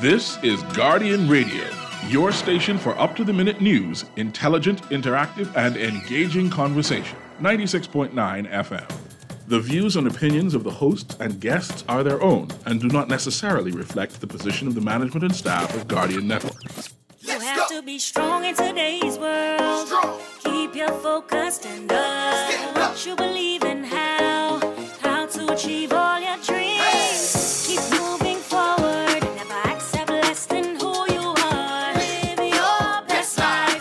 This is Guardian Radio, your station for up-to-the-minute news, intelligent, interactive, and engaging conversation. 96.9 FM. The views and opinions of the hosts and guests are their own and do not necessarily reflect the position of the management and staff of Guardian Network. You have to be strong in today's world. Strong. Keep your focus and what you believe in, how to achieve all your dreams. Keep moving forward, never accept less than who you are. Live your best life.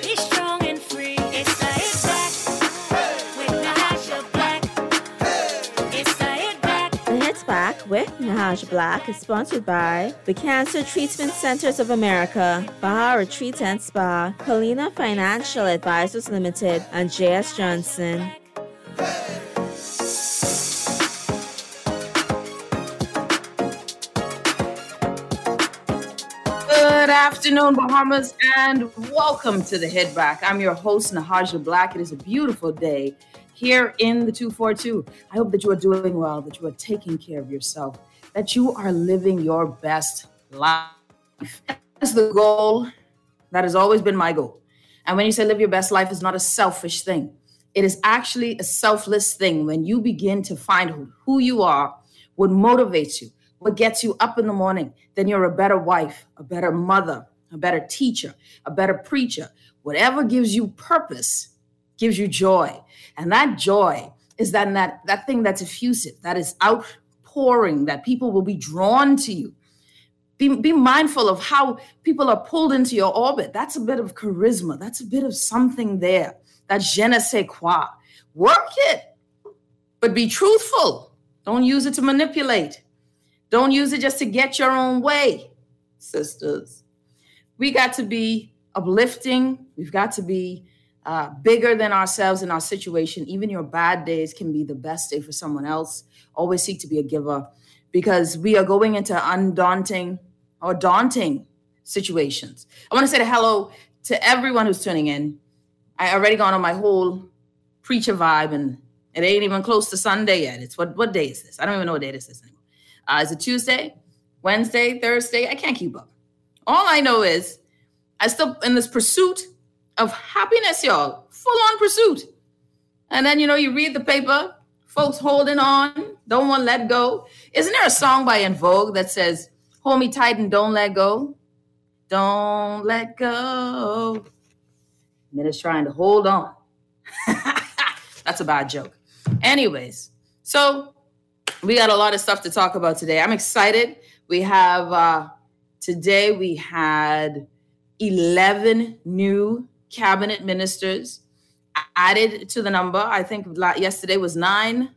Be strong and free. It's the Hit Back with Nahaja Black. It's the Hit Back. The Hit Back with Nahaja Black is sponsored by the Cancer Treatment Centers of America, Baha Retreat and Spa, Helena Financial Advisors Limited, and J.S. Johnson. Good afternoon, Bahamas, and welcome to the Hit Back. I'm your host, Nahaja Black. It is a beautiful day here in the 242. I hope that you are doing well, that you are taking care of yourself, that you are living your best life. That's the goal. That has always been my goal. And when you say live your best life, it's not a selfish thing. It is actually a selfless thing when you begin to find who you are, what motivates you, what gets you up in the morning. Then you're a better wife, a better mother, a better teacher, a better preacher. Whatever gives you purpose gives you joy. And that joy is that thing that's effusive, that is outpouring, that people will be drawn to you. Be mindful of how people are pulled into your orbit. That's a bit of charisma. That's a bit of something there. That je ne sais quoi. Work it, but be truthful. Don't use it to manipulate. Don't use it just to get your own way, sisters. We got to be uplifting. We've got to be bigger than ourselves in our situation. Even your bad days can be the best day for someone else. Always seek to be a giver, because we are going into undaunting or daunting situations. I want to say hello to everyone who's tuning in. I already gone on my whole preacher vibe, and it ain't even close to Sunday yet. It's what day is this? I don't even know what day this is anymore. Is it Tuesday, Wednesday, Thursday? I can't keep up. All I know is I still in this pursuit of happiness, y'all. Full on pursuit. And then, you read the paper, folks holding on, don't want to let go. Isn't there a song by En Vogue that says, hold me tight and don't let go? Don't let go. And then it's trying to hold on. That's a bad joke. Anyways, so we got a lot of stuff to talk about today. I'm excited. We have, today we had 11 new cabinet ministers added to the number. I think yesterday was 9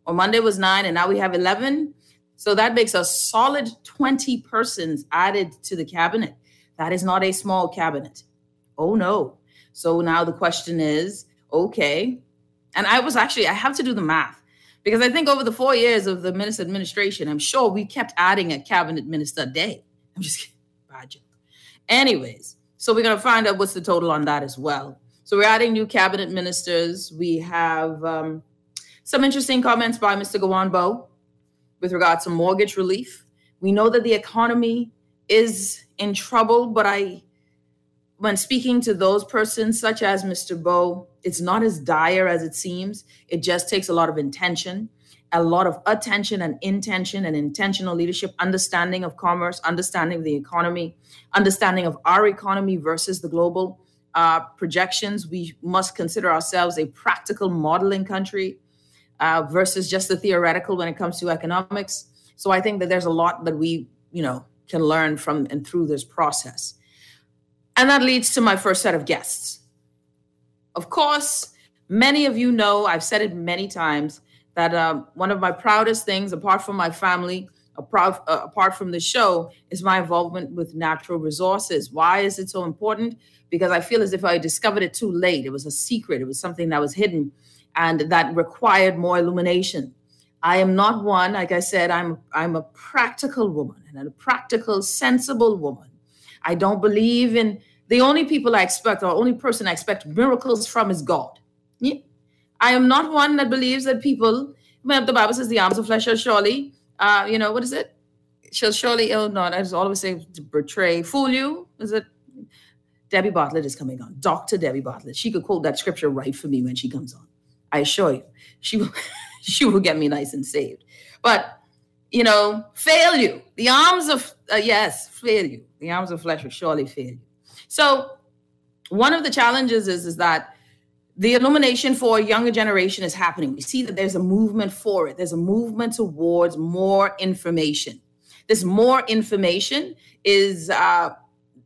or Monday was 9, and now we have 11. So that makes a solid 20 persons added to the cabinet. That is not a small cabinet. Oh, no. So now the question is, okay. And I have to do the math, because I think over the 4 years of the minister administration, I'm sure we kept adding a cabinet minister a day. I'm just kidding. Bad joke. Anyways, so we're going to find out what's the total on that as well. So we're adding new cabinet ministers. We have some interesting comments by Mr. Gawon with regard to mortgage relief. We know that the economy is in trouble, but when speaking to those persons such as Mr. Bowe, it's not as dire as it seems. It just takes a lot of intention, a lot of attention and intention and intentional leadership, understanding of commerce, understanding of the economy, understanding of our economy versus the global projections. We must consider ourselves a practical modeling country versus just the theoretical when it comes to economics. So I think that there's a lot that we, can learn from and through this process. And that leads to my first set of guests. Of course, many of you know, I've said it many times, that one of my proudest things, apart from my family, apart from the show, is my involvement with natural resources. Why is it so important? Because I feel as if I discovered it too late. It was a secret. It was something that was hidden and that required more illumination. I am not one, like I said, I'm a practical woman and a practical, sensible woman. I don't believe in the only people I expect, or only person I expect miracles from is God. Yeah. I am not one that believes that people, well, the Bible says the arms of flesh shall surely, what is it? she'll surely ill not. I just always say to betray, fool you. Is it? Debbie Bartlett is coming on. Dr. Debbie Bartlett. She could quote that scripture right for me when she comes on. I assure you, she will, she will get me nice and saved. But, fail you. The arms of, fail you. The arms of flesh will surely fail you. So one of the challenges is that the illumination for a younger generation is happening. We see that there's a movement for it. There's a movement towards more information. This more information is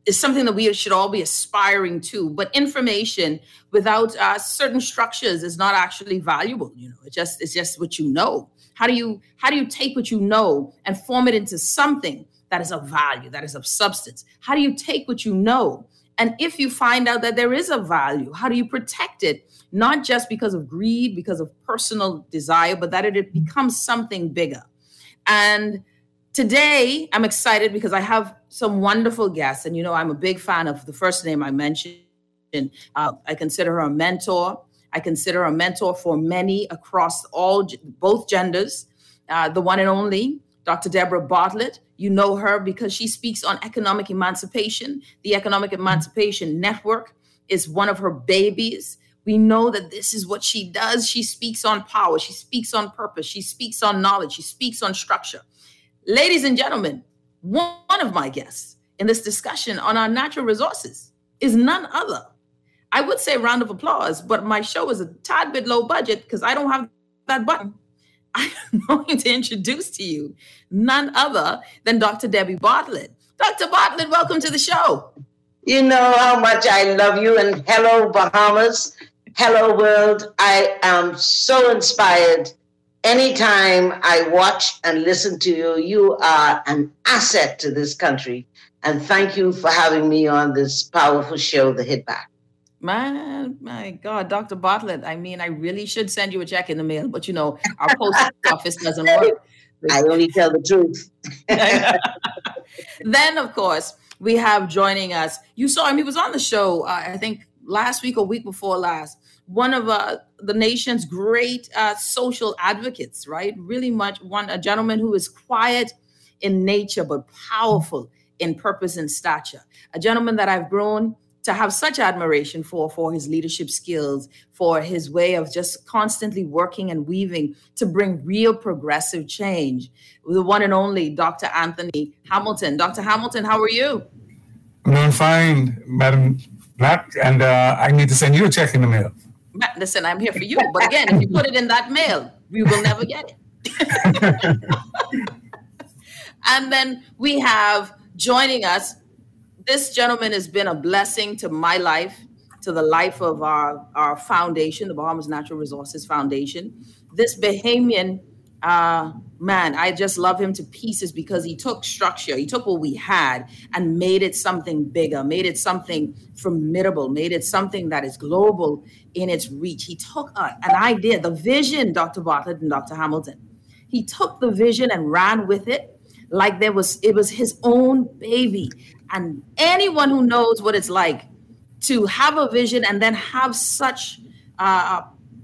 something that we should all be aspiring to. But information without certain structures is not actually valuable. It's just what you know. How do you take what you know and form it into something that is of value, that is of substance? How do you take what you know? And if you find out that there is a value, how do you protect it? Not just because of greed, because of personal desire, but that it becomes something bigger. And today, I'm excited because I have some wonderful guests. And, I'm a big fan of the first name I mentioned. I consider her a mentor. I consider her a mentor for many across both genders. The one and only Dr. Deborah Bartlett. You know her because she speaks on economic emancipation. The Economic Emancipation Network is one of her babies. We know that this is what she does. She speaks on power. She speaks on purpose. She speaks on knowledge. She speaks on structure. Ladies and gentlemen, one of my guests in this discussion on our natural resources is none other. I would say round of applause, but my show is a tad bit low budget because I don't have that button. I'm going to introduce to you none other than Dr. Debbie Bartlett. Dr. Bartlett, welcome to the show. You know how much I love you, and hello, Bahamas. Hello, world. I am so inspired. Anytime I watch and listen to you, you are an asset to this country. And thank you for having me on this powerful show, The Hit Back. Man, my God, Dr. Bartlett, I really should send you a check in the mail, but our post office doesn't work. I only tell the truth. Then, of course, we have joining us. You saw him. He was on the show, I think, last week or week before last. One of the nation's great social advocates, right? Really a gentleman who is quiet in nature, but powerful in purpose and stature. A gentleman that I've grown to have such admiration for his leadership skills, for his way of just constantly working and weaving to bring real progressive change. The one and only Dr. Anthony Hamilton. Dr. Hamilton, how are you? I'm doing fine, Madam Black, and I need to send you a check in the mail. Listen, I'm here for you. But again, if you put it in that mail, we will never get it. And then we have joining us, this gentleman has been a blessing to my life, to the life of our foundation, the Bahamas Natural Resources Foundation. This Bahamian man, I just love him to pieces because he took structure, he took what we had and made it something bigger, made it something formidable, made it something that is global in its reach. He took an idea, the vision, Dr. Bartlett and Dr. Hamilton. He took the vision and ran with it like it was his own baby. And anyone who knows what it's like to have a vision and then have such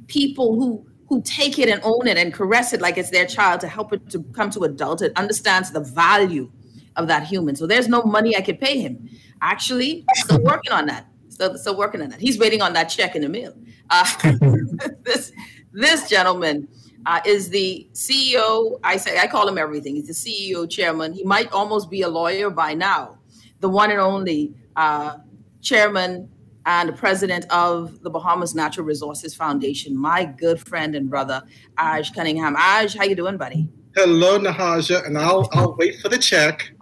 people who take it and own it and caress it like it's their child to help it to come to adulthood, understands the value of that human. So there's no money I could pay him. Actually, still working on that. Still working on that. He's waiting on that check in the mail. This gentleman is the CEO. I call him everything. He's the CEO, chairman. He might almost be a lawyer by now. The one and only chairman and the president of the Bahamas Natural Resources Foundation, my good friend and brother, Aj Cunningham. Aj, how you doing, buddy? Hello, Nahaja, and I'll wait for the check.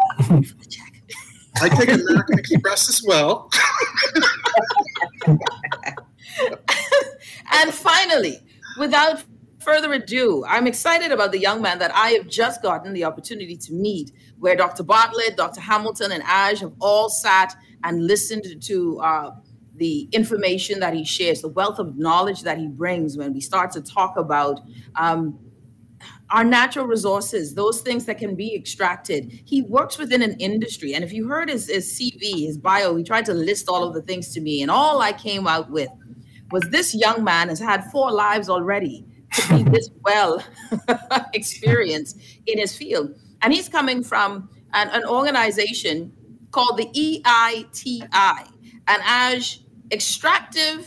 I take American Express as well. And finally, without further ado, I'm excited about the young man that I have just gotten the opportunity to meet, where Dr. Bartlett, Dr. Hamilton, and Aj have all sat and listened to the information that he shares, the wealth of knowledge that he brings when we start to talk about our natural resources, those things that can be extracted. He works within an industry. And if you heard his CV, his bio, he tried to list all of the things to me. And all I came out with was this young man has had 4 lives already to be this well experienced in his field. And he's coming from an organization called the EITI, and Aj, Extractive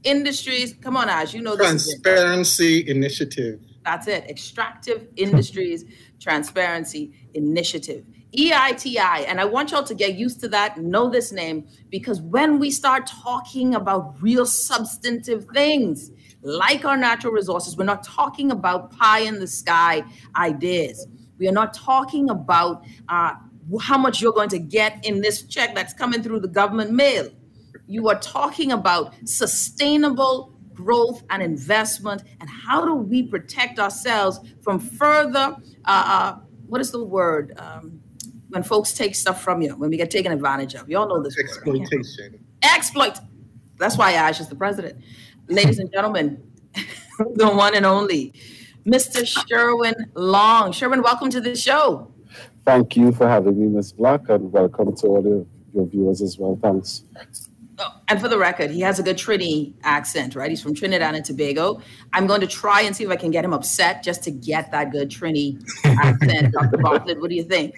Industries. Come on, Aj, you know this. Transparency Initiative. That's it. Extractive Industries Transparency Initiative. EITI. And I want y'all to get used to that, know this name, because when we start talking about real substantive things like our natural resources, we're not talking about pie in the sky ideas. We are not talking about how much you're going to get in this check that's coming through the government mail. You are talking about sustainable growth and investment, and how do we protect ourselves from further, what is the word? When folks take stuff from you, when we get taken advantage of. You all know this word. Exploitation. Exploit. That's why Ash is the president. Ladies and gentlemen, the one and only, Mr. Sherwin Long. Sherwin, welcome to the show. Thank you for having me, Ms. Black, and welcome to all your viewers as well. Thanks. Oh, and for the record, he has a good Trini accent, right? He's from Trinidad and Tobago. I'm going to try and see if I can get him upset just to get that good Trini accent. Dr. Bartlett, what do you think?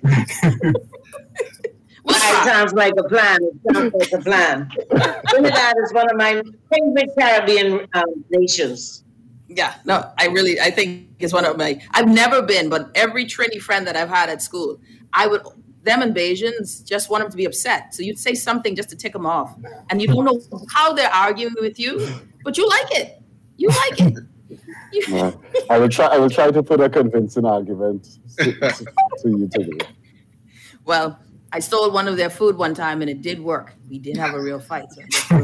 It sounds like a plan. It sounds like a plan. Trinidad is one of my favorite Caribbean nations. Yeah, no, I think it's one of my, I've never been, but every Trini friend that I've had at school, them and Bajans just want them to be upset. So you'd say something just to tick them off. And you don't know how they're arguing with you, but you like it. You like it. I will try to put a convincing argument to you today. Well, I stole one of their food one time and it did work. We did have a real fight. So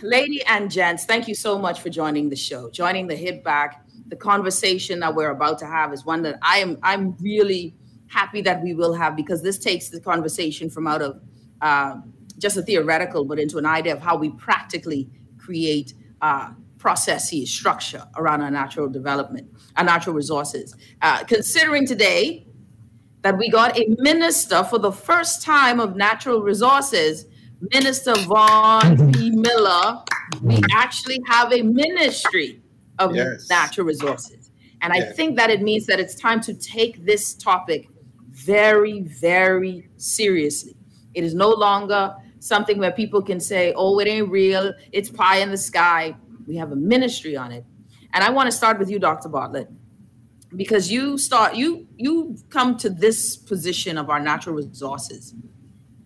lady and gents, thank you so much for joining the show, joining the Hit Back. The conversation that we're about to have is one that I'm really happy that we will have, because this takes the conversation from out of just a theoretical, but into an idea of how we practically create processes, structure around our natural development, our natural resources. Considering today that we got a minister for the first time of natural resources, Minister Vaughn P. Miller, we actually have a ministry of natural resources. And I think that it means that it's time to take this topic very, very seriously. It is no longer something where people can say, oh, it ain't real, it's pie in the sky. We have a ministry on it. And I want to start with you, Dr. Bartlett, because you come to this position of our natural resources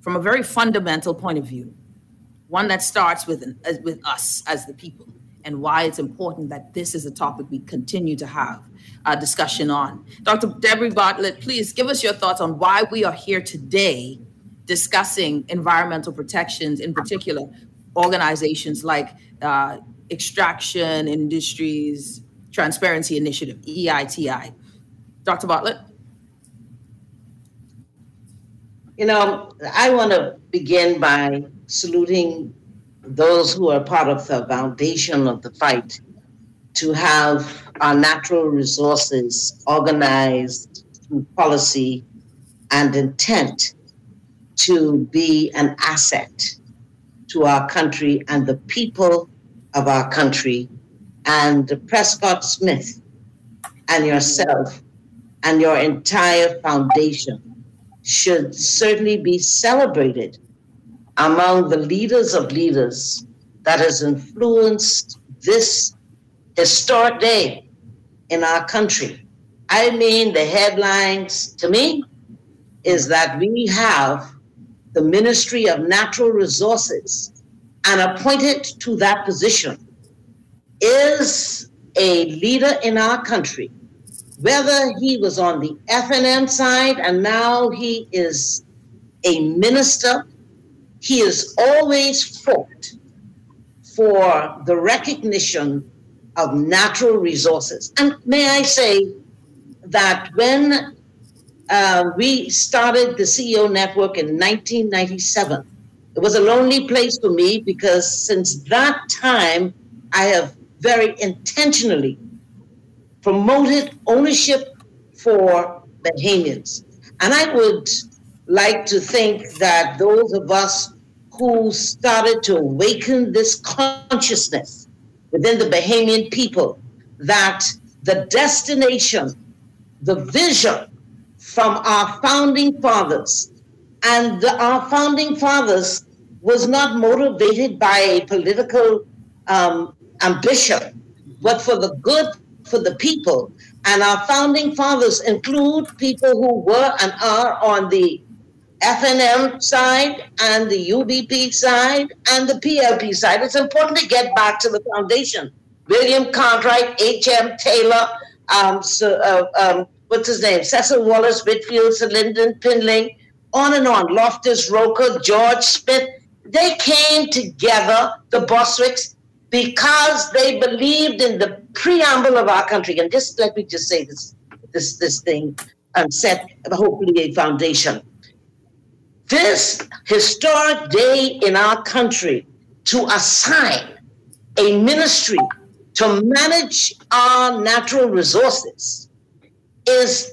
from a very fundamental point of view, one that starts with us as the people, and why it's important that this is a topic we continue to have a discussion on. Dr. Debbie Bartlett, please give us your thoughts on why we are here today discussing environmental protections, in particular, organizations like Extraction Industries Transparency Initiative, EITI. Dr. Bartlett? You know, I want to begin by saluting those who are part of the foundation of the fight to have our natural resources organized through policy and intent to be an asset to our country and the people of our country. And Prescott Smith and yourself and your entire foundation should certainly be celebrated among the leaders of leaders that has influenced this historic day in our country. I mean, the headlines to me is that we have the Ministry of Natural Resources, and appointed to that position is a leader in our country, whether he was on the FNM side and now he is a minister. He has always fought for the recognition of natural resources. And may I say that when we started the CEO Network in 1997, it was a lonely place for me, because since that time, I have very intentionally promoted ownership for Bahamians. And I would like to think that those of us who started to awaken this consciousness within the Bahamian people, that the destination, the vision from our founding fathers. And our founding fathers was not motivated by a political ambition, but for the good for the people. And our founding fathers include people who were and are on the FNM side and the UBP side and the PLP side. It's important to get back to the foundation. William Cartwright, H.M. Taylor, what's his name? Cecil Wallace Whitfield, Sir Lyndon Pinling, on and on. Loftus Roker, George Smith. They came together, the Boswicks, because they believed in the preamble of our country. And just let me just say this thing and set hopefully a foundation. This historic day in our country to assign a ministry to manage our natural resources is,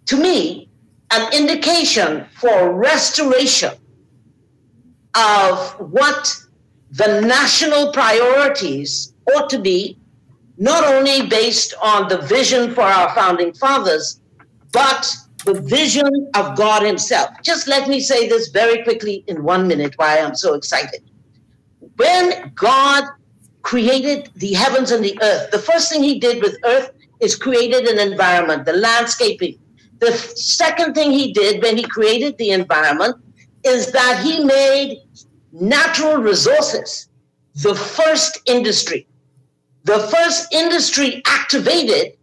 to me, an indication for restoration of what the national priorities ought to be, not only based on the vision for our founding fathers, but the vision of God himself. Just let me say this very quickly in 1 minute why I'm so excited. When God created the heavens and the earth, the first thing he did with earth is created an environment, the landscaping. The second thing he did when he created the environment is that he made natural resources the first industry. The first industry activated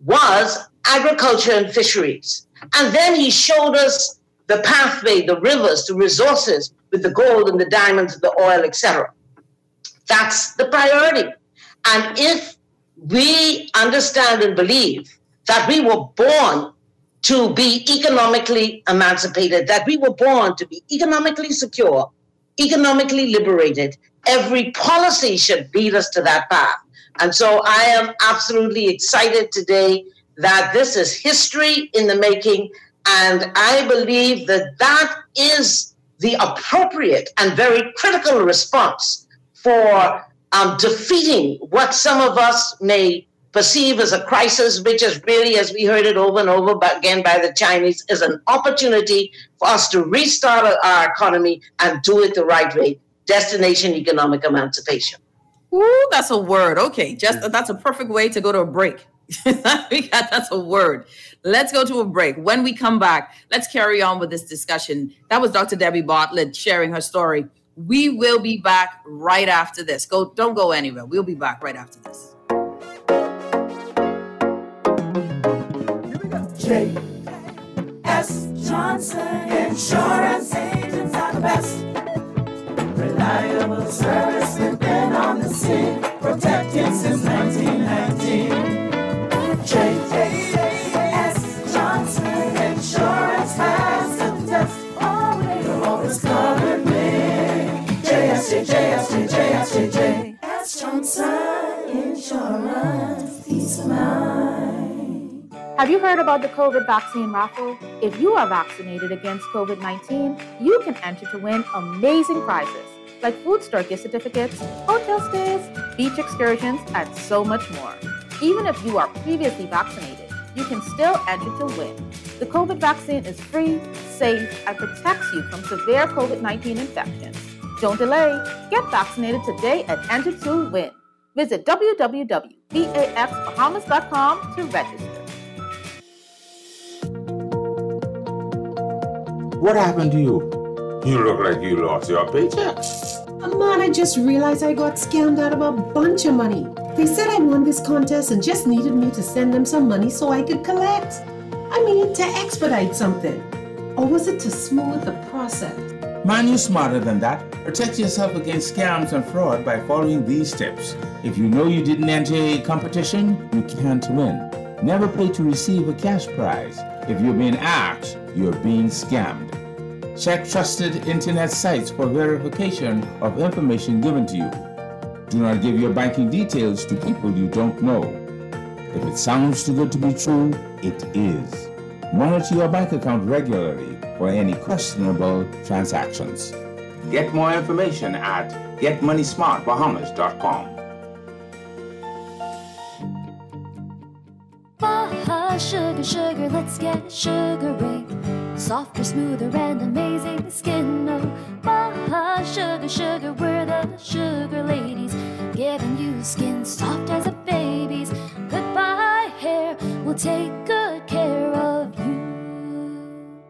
was agriculture and fisheries. And then he showed us the pathway, the rivers, the resources with the gold and the diamonds, the oil, etc. That's the priority. And if we understand and believe that we were born to be economically emancipated, that we were born to be economically secure, economically liberated, every policy should lead us to that path. And so I am absolutely excited today that this is history in the making. And I believe that that is the appropriate and very critical response for defeating what some of us may perceive as a crisis, which is really, as we heard it over and over again by the Chinese, is an opportunity for us to restart our economy and do it the right way. Destination economic emancipation. Ooh, that's a word. Okay, that's a perfect way to go to a break. That's a word. Let's go to a break. When we come back, let's carry on with this discussion. That was Dr. Debbie Bartlett sharing her story. We will be back right after this. Don't go anywhere. We'll be back right after this. J.S. Johnson Insurance Agents are the best. Reliable service, we've been on the scene, protected since 1919. J.S. Johnson Insurance has the test. You're always covered me. J.S. Johnson Insurance, peace of mind. Have you heard about the COVID vaccine raffle? If you are vaccinated against COVID-19, you can enter to win amazing prizes like food store gift certificates, hotel stays, beach excursions, and so much more. Even if you are previously vaccinated, you can still enter to win. The COVID vaccine is free, safe, and protects you from severe COVID-19 infections. Don't delay. Get vaccinated today and enter to win. Visit www.vaxbahamas.com to register. What happened to you? You look like you lost your paycheck. Man, I just realized I got scammed out of a bunch of money. They said I won this contest and just needed me to send them some money so I could collect. I mean, to expedite something. Or was it to smooth the process? Man, you're smarter than that. Protect yourself against scams and fraud by following these steps. If you know you didn't enter a competition, you can't win. Never pay to receive a cash prize. If you're being asked, you're being scammed. Check trusted internet sites for verification of information given to you. Do not give your banking details to people you don't know. If it sounds too good to be true, it is. Monitor your bank account regularly for any questionable transactions. Get more information at getmoneysmartbahamas.com. Sugar, sugar, let's get sugary. softer, smoother, and amazing skin. Oh, Baja Sugar, sugar, we're the sugar ladies, giving you skin soft as a baby's. Goodbye hair, we'll take good care of you.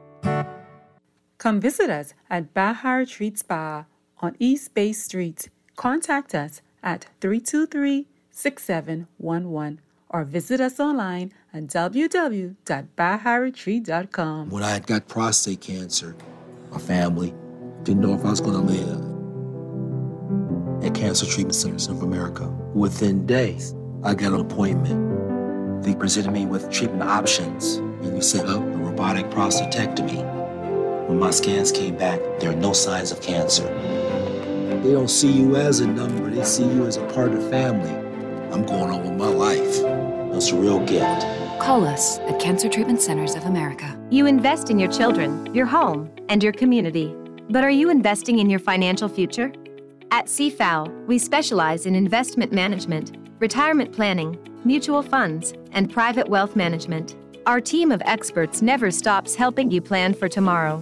Come visit us at Baja Retreat Spa on East Bay Street. Contact us at 323-6711 or visit us online at www.bajaretreat.com. When I had got prostate cancer, my family didn't know if I was going to live. At Cancer Treatment Centers of America, within days, I got an appointment. They presented me with treatment options, and we set up a robotic prostatectomy. When my scans came back, there are no signs of cancer. They don't see you as a number, they see you as a part of the family. I'm going on with my life. It's a real gift. Call us at Cancer Treatment Centers of America. You invest in your children, your home, and your community. But are you investing in your financial future? At CFAO, we specialize in investment management, retirement planning, mutual funds, and private wealth management. Our team of experts never stops helping you plan for tomorrow.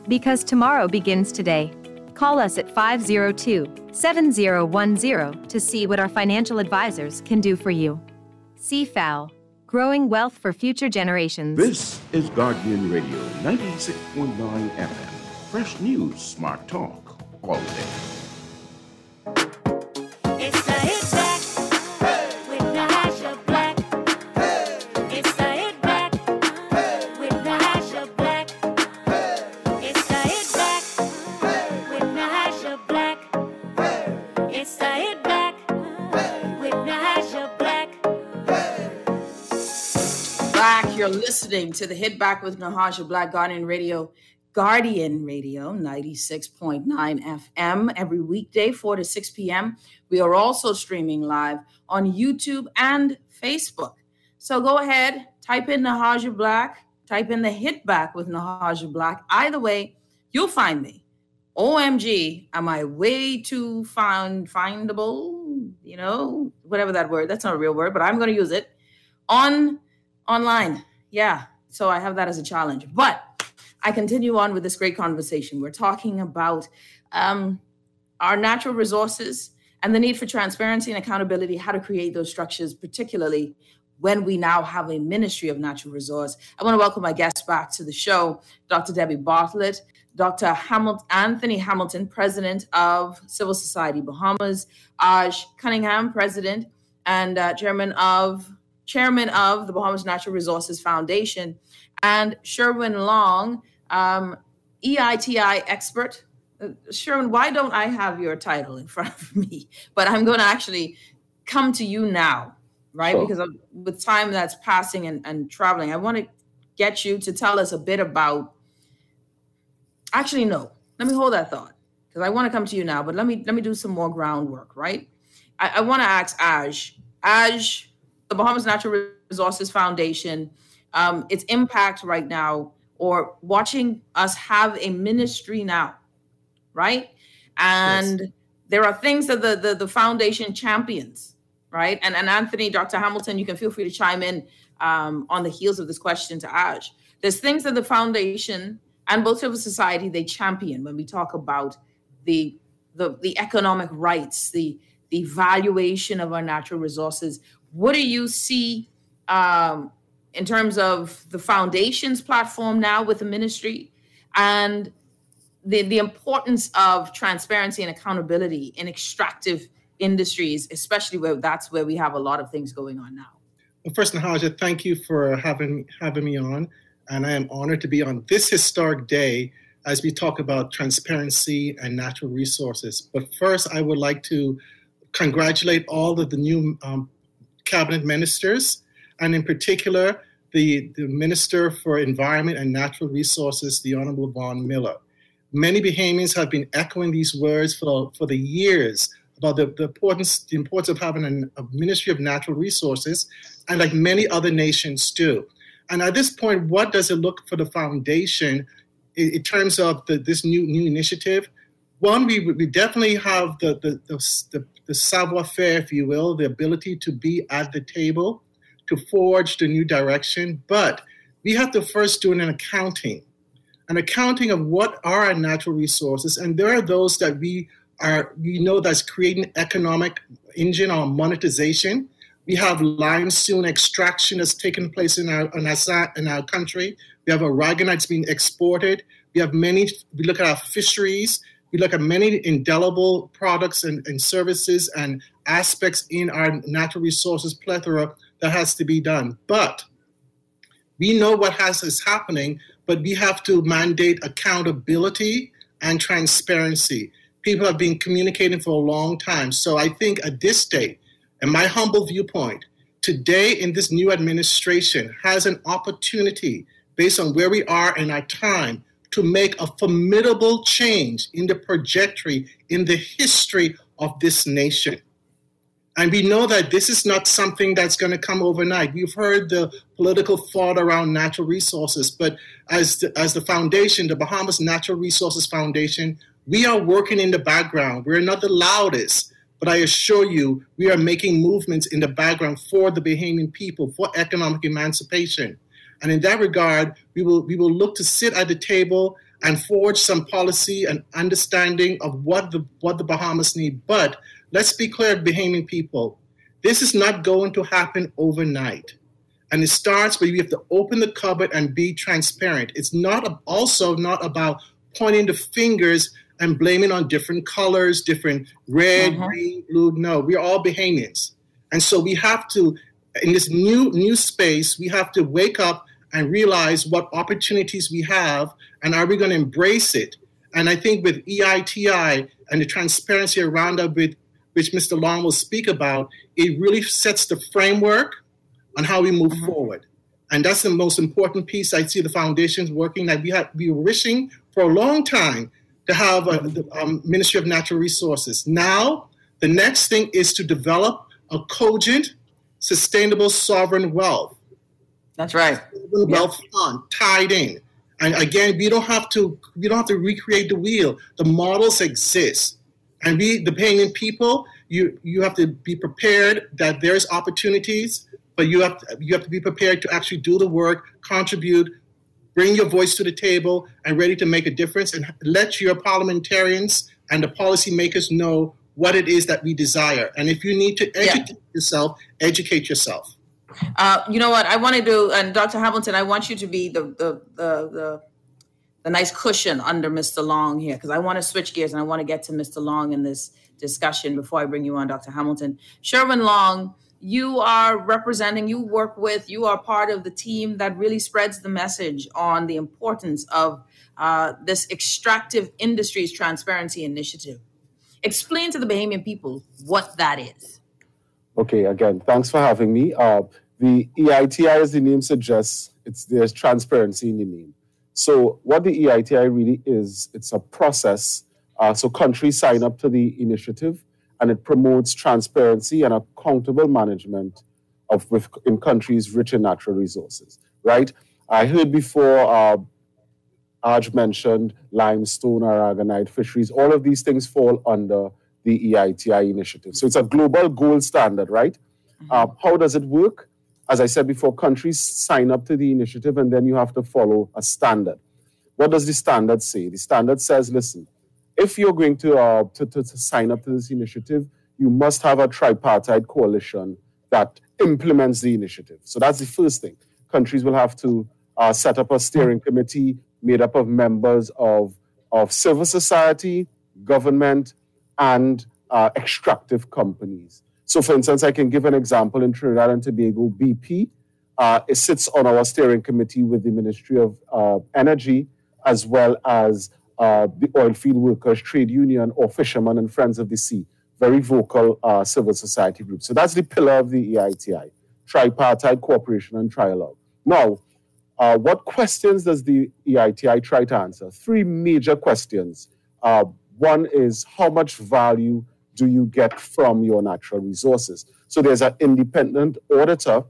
Because tomorrow begins today. Call us at 502-7010 to see what our financial advisors can do for you. CFAO, growing wealth for future generations. This is Guardian Radio, 96.9 FM. Fresh news, smart talk, all day. It's the Hit Back with Nahaja Black. It's the Hit Back with Nahaja Black. It's the Hit Back with Nahaja Black. It's the Hit Back with Nahaja Black. Back, you're listening to the Hit Back with Nahaja Black, Guardian Radio 96.9 FM every weekday, 4 to 6 p.m. We are also streaming live on YouTube and Facebook. So go ahead, type in Nahaja Black, type in the Hit Back with Nahaja Black. Either way, you'll find me. OMG, am I way too findable? You know, whatever that word, that's not a real word, but I'm going to use it. Online. Yeah, so I have that as a challenge. But I continue on with this great conversation. We're talking about our natural resources and the need for transparency and accountability, how to create those structures, particularly when we now have a Ministry of Natural Resource. I want to welcome my guests back to the show, Dr. Debbie Bartlett, Dr. Anthony Hamilton, President of Civil Society Bahamas, Aj Cunningham, President and Chairman of the Bahamas Natural Resources Foundation, and Sherwin Long, EITI expert. Sherwin, why don't I have your title in front of me? But I'm going to actually come to you now, right? Sure. Because with time that's passing and traveling, I want to get you to tell us a bit about, actually, no, let me hold that thought because I want to come to you now, but let me do some more groundwork, right? I want to ask Aj, the Bahamas Natural Resources Foundation, its impact right now, or watching us have a ministry now, right? And yes, there are things that the foundation champions, right? And Anthony, Dr. Hamilton, you can feel free to chime in on the heels of this question to Aj. There's things that the foundation and both civil society, they champion when we talk about the economic rights, the valuation of our natural resources. What do you see in terms of the foundation's platform now with the ministry and the importance of transparency and accountability in extractive industries, especially where that's where we have a lot of things going on now? Well, first, Nahaja, thank you for having me on. And I am honored to be on this historic day as we talk about transparency and natural resources. But first, I would like to congratulate all of the new cabinet ministers, and in particular, the Minister for Environment and Natural Resources, the Honorable Vaughn Miller. Many Bahamians have been echoing these words for the years about the importance of having a Ministry of Natural Resources, and like many other nations do. And at this point, what does it look for the foundation in terms of this new initiative? One, we definitely have the savoir-faire, if you will, the ability to be at the table, to forge the new direction. But we have to first do an accounting an accounting of what are our natural resources. And there are those that we know that's creating economic engine or monetization. We have limestone extraction that's taking place in our country. We have aragonite being exported. We look at our fisheries. We look at many indelible products and services and aspects in our natural resources plethora that has to be done. But we know what is happening, but we have to mandate accountability and transparency. People have been communicating for a long time. So I think at this state, in my humble viewpoint, today in this new administration has an opportunity based on where we are in our time to make a formidable change in the trajectory, in the history of this nation. And we know that this is not something that's going to come overnight. We've heard the political thought around natural resources, but as the foundation, the Bahamas Natural Resources Foundation, we are working in the background. We're not the loudest, but I assure you, we are making movements in the background for the Bahamian people, for economic emancipation. And in that regard, we will look to sit at the table and forge some policy and understanding of what the Bahamas need. But let's be clear, Bahamian people, this is not going to happen overnight. And it starts where you have to open the cupboard and be transparent. It's also not about pointing the fingers and blaming on different colors, different red, green, blue. No, we're all Bahamians. And so we have to, in this new space, we have to wake up and realize what opportunities we have, and are we going to embrace it? And I think with EITI and the transparency around it, which Mr. Long will speak about, it really sets the framework on how we move forward. And that's the most important piece. I see the foundations working that we were wishing for a long time to have the Ministry of Natural Resources. Now, the next thing is to develop a cogent, sustainable sovereign wealth. That's right. Wealth fund tied in. And again, we don't have to recreate the wheel. The models exist. And we, the Bahamian people, you have to be prepared that there's opportunities, but you have to be prepared to actually do the work, contribute, bring your voice to the table, and ready to make a difference, and let your parliamentarians and the policymakers know what it is that we desire. And if you need to educate yourself, educate yourself. You know what I want to do, and Dr. Hamilton, I want you to be the nice cushion under Mr. Long here, because I want to switch gears and I want to get to Mr. Long in this discussion before I bring you on, Dr. Hamilton. Sherwin Long, you are representing, you are part of the team that really spreads the message on the importance of this extractive industries transparency initiative. Explain to the Bahamian people what that is. Okay, again, thanks for having me. The EITI, as the name suggests, there's transparency in the name. So what the EITI really is, it's a process. So countries sign up to the initiative, and it promotes transparency and accountable management in countries rich in natural resources, right? I heard before, Aj mentioned limestone, aragonite, fisheries. All of these things fall under the EITI initiative. So it's a global gold standard, right? How does it work? As I said before, countries sign up to the initiative, and then you have to follow a standard. What does the standard say? The standard says, listen, if you're going to sign up to this initiative, you must have a tripartite coalition that implements the initiative. So that's the first thing. Countries will have to set up a steering committee made up of members of civil society, government, and extractive companies. So, for instance, I can give an example in Trinidad and Tobago. BP, it sits on our steering committee with the Ministry of Energy, as well as the Oilfield Workers Trade Union, or Fishermen and Friends of the Sea, very vocal civil society group. So that's the pillar of the EITI, tripartite cooperation and trialogue. Now, what questions does the EITI try to answer? Three major questions. One is, how much value do you get from your natural resources? So there's an independent auditor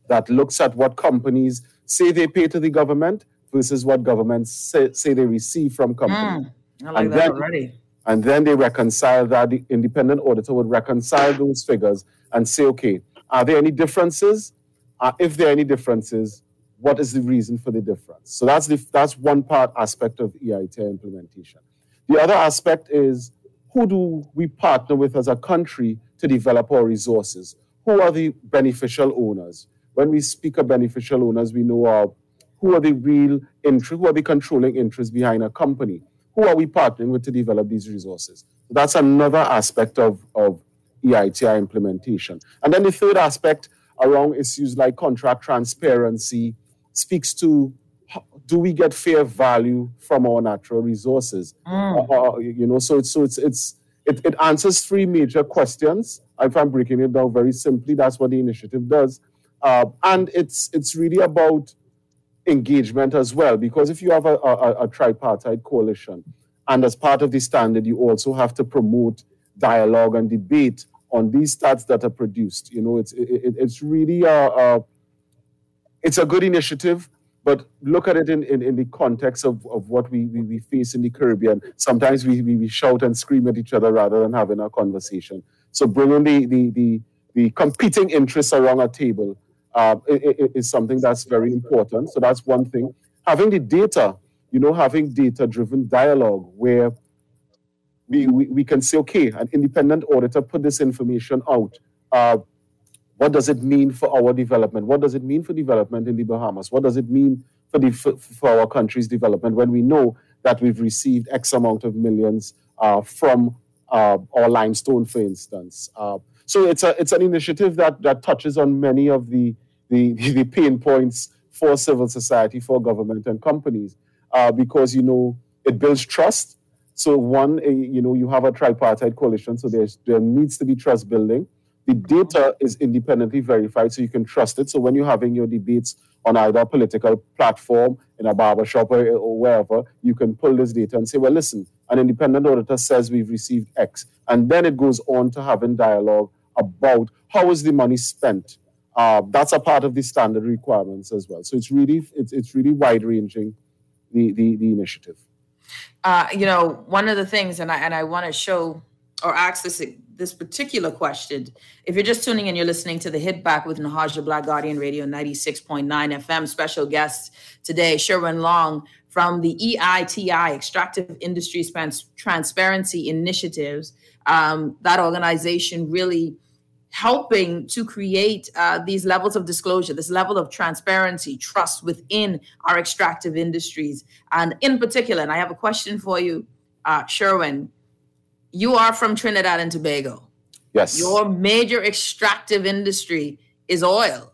that looks at what companies say they pay to the government versus what governments say they receive from companies. I like that already. And then they reconcile that. The independent auditor would reconcile those figures and say, okay, are there any differences? If there are any differences, what is the reason for the difference? So that's one aspect of EITI implementation. The other aspect is, who do we partner with as a country to develop our resources? Who are the beneficial owners? When we speak of beneficial owners, we know who are the real interest, who are the controlling interests behind a company? Who are we partnering with to develop these resources? So that's another aspect of EITI implementation. And then the third aspect around issues like contract transparency speaks to, do we get fair value from our natural resources? So it answers three major questions. If I'm breaking it down very simply, that's what the initiative does. And it's really about engagement as well, because if you have a tripartite coalition, and as part of the standard, you also have to promote dialogue and debate on these stats that are produced. It's really it's a good initiative, but look at it in the context of what we face in the Caribbean. Sometimes we shout and scream at each other rather than having a conversation. So bringing the competing interests around a table is something that's very important. So that's one thing. Having the data, having data-driven dialogue where we can say, okay, an independent auditor put this information out. What does it mean for our development? What does it mean for development in the Bahamas? What does it mean for our country's development when we know that we've received X amount of millions from our limestone, for instance? So it's an initiative that touches on many of the pain points for civil society, for government and companies, because, it builds trust. So one, you have a tripartite coalition, so there needs to be trust building. The data is independently verified, so you can trust it. So when you're having your debates on either a political platform, in a barbershop or wherever, you can pull this data and say, well, listen, an independent auditor says we've received X. And then it goes on to having dialogue about how is the money spent. That's a part of the standard requirements as well. So it's really wide-ranging, the initiative. One of the things, and I want to show or ask this particular question. If you're just tuning in, you're listening to the Hit Back with Nahaja Black, Guardian Radio 96.9 FM. Special guest today, Sherwin Long from the EITI, Extractive Industries Transparency Initiatives. That organization really helping to create these levels of disclosure, this level of transparency, trust within our extractive industries. And in particular, and I have a question for you, Sherwin, you are from Trinidad and Tobago. Yes. Your major extractive industry is oil.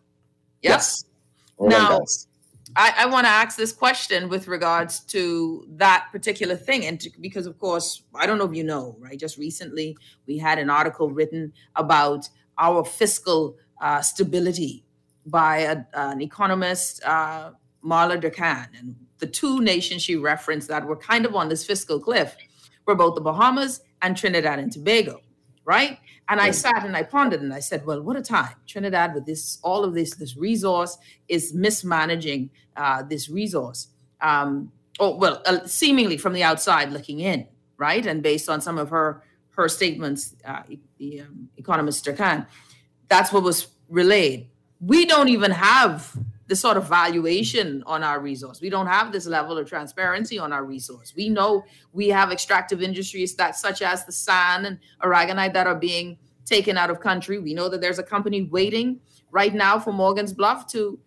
Yes. Now, I want to ask this question with regards to that particular thing. And because, of course, I don't know if you know, right? Just recently, we had an article written about our fiscal stability by an economist, Marla Durcan. And the two nations she referenced that were kind of on this fiscal cliff were both the Bahamas and Trinidad and Tobago, right? And I sat and I pondered and I said, well, what a time. Trinidad with all of this resource is mismanaging this resource. Seemingly from the outside looking in, right? And based on some of her statements, the economist Durcan, that's what was relayed. We don't even have the sort of valuation on our resource. We don't have this level of transparency on our resource. We know we have extractive industries such as the sand and aragonite that are being taken out of country. We know that there's a company waiting right now for Morgan's Bluff to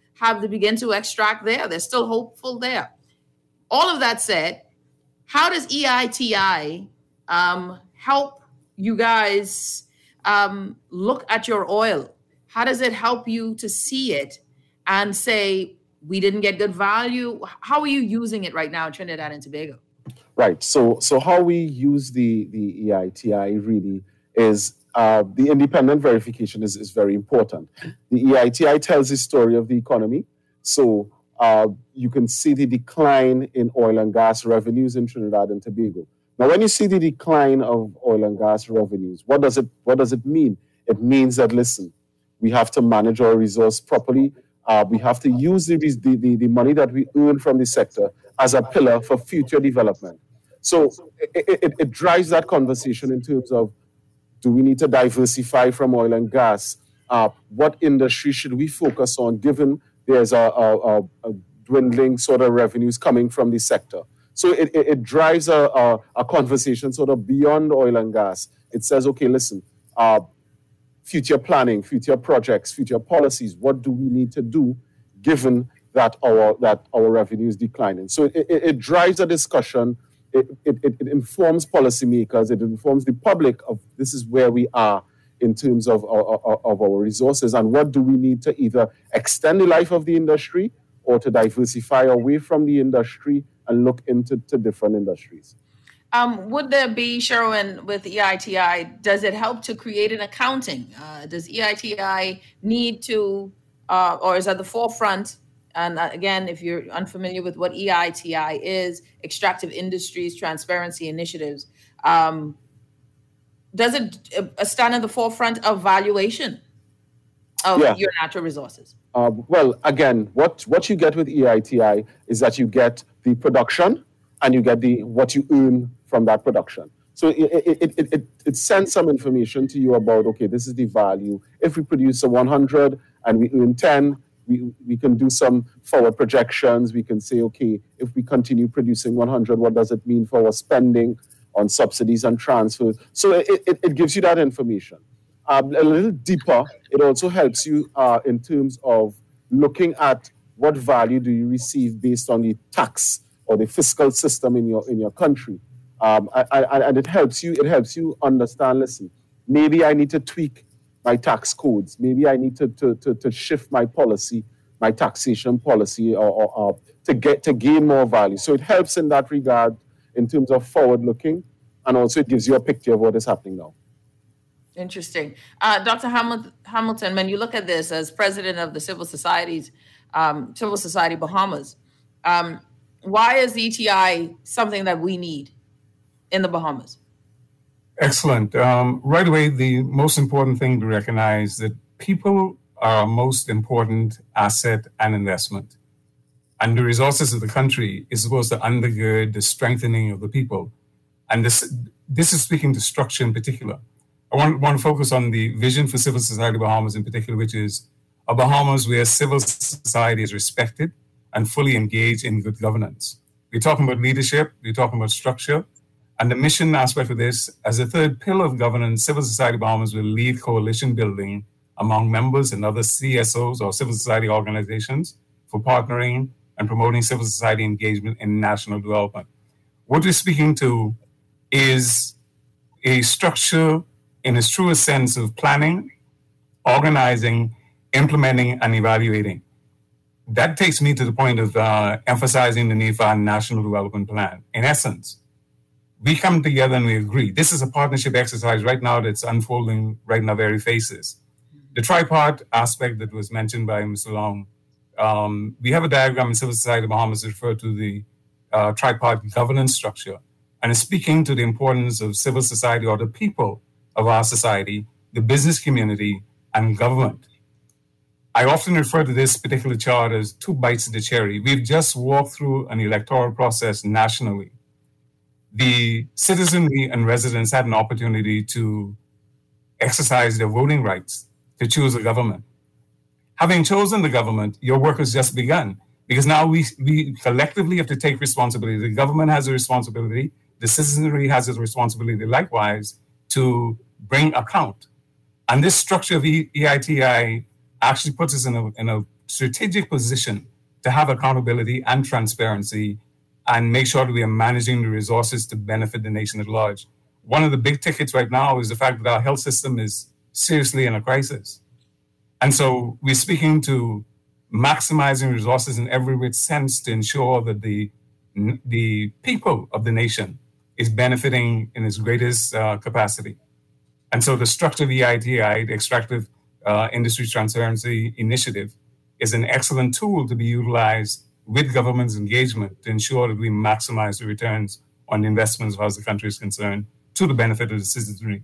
begin to extract there. They're still hopeful there. All of that said, how does EITI help you guys look at your oil? How does it help you to see it and say, we didn't get good value? How are you using it right now in Trinidad and Tobago? Right. So how we use the EITI really is the independent verification is very important. The EITI tells the story of the economy. So you can see the decline in oil and gas revenues in Trinidad and Tobago. Now, when you see the decline of oil and gas revenues, what does it mean? It means that, listen, we have to manage our resource properly. We have to use the money that we earn from the sector as a pillar for future development. So it drives that conversation in terms of, do we need to diversify from oil and gas? What industry should we focus on given there's a dwindling sort of revenues coming from the sector. So it drives a conversation sort of beyond oil and gas. It says, okay, listen, future planning, future projects, future policies, what do we need to do given that our revenue is declining? So it drives a discussion. It informs policymakers. It informs the public of this is where we are in terms of our resources and what do we need to either extend the life of the industry or to diversify away from the industry and look into different industries. Would there be, Sherwin, with EITI, does it help to create an accounting? Does EITI need to, or is at the forefront? And again, if you're unfamiliar with what EITI is, Extractive Industries Transparency Initiatives, does it stand at the forefront of valuation of your natural resources? Well, again, what you get with EITI is that you get the production and you get what you earn from that production. So it sends some information to you about, okay, this is the value. If we produce a 100 and we earn 10, we can do some forward projections. We can say, okay, if we continue producing 100, what does it mean for our spending on subsidies and transfers? So it gives you that information. A little deeper, it also helps you in terms of looking at what value do you receive based on the tax or the fiscal system in your country. And it helps you understand, listen, maybe I need to tweak my tax codes. Maybe I need to shift my policy, my taxation policy, or to gain more value. So it helps in that regard in terms of forward looking, and also it gives you a picture of what is happening now. Interesting. Dr. Hamilton, when you look at this as president of the Civil Society Bahamas, why is ETI something that we need in the Bahamas? Excellent. Right away, the most important thing to recognize that people are our most important asset and investment. And the resources of the country is supposed to undergird the strengthening of the people. And this is speaking to structure in particular. I want to focus on the vision for Civil Society Bahamas in particular, which is a Bahamas where civil society is respected and fully engaged in good governance. We're talking about leadership, we're talking about structure, and the mission aspect of this, as a third pillar of governance, Civil Society Bahamas will lead coalition building among members and other CSOs or civil society organizations for partnering and promoting civil society engagement in national development. What we're speaking to is a structure in its truest sense of planning, organizing, implementing, and evaluating. That takes me to the point of emphasizing the need for our national development plan. In essence, we come together and we agree. This is a partnership exercise right now that's unfolding right in our very faces. The tripart aspect that was mentioned by Mr. Long, we have a diagram in Civil Society Bahamas that refer to the tripart governance structure, and it's speaking to the importance of civil society or the people of our society, the business community, and government. I often refer to this particular chart as two bites of the cherry. We've just walked through an electoral process nationally. The citizenry and residents had an opportunity to exercise their voting rights to choose a government. Having chosen the government, your work has just begun, because now we collectively have to take responsibility. The government has a responsibility, the citizenry has a responsibility likewise to bring account. And this structure of EITI actually puts us in a strategic position to have accountability and transparency and make sure that we are managing the resources to benefit the nation at large. One of the big tickets right now is the fact that our health system is seriously in a crisis. And so we're speaking to maximizing resources in every which sense to ensure that the people of the nation is benefiting in its greatest capacity. And so the structure of EITI, the Extractive Industry Transparency Initiative, is an excellent tool to be utilized with government's engagement to ensure that we maximize the returns on the investments as far as the country is concerned to the benefit of the citizenry.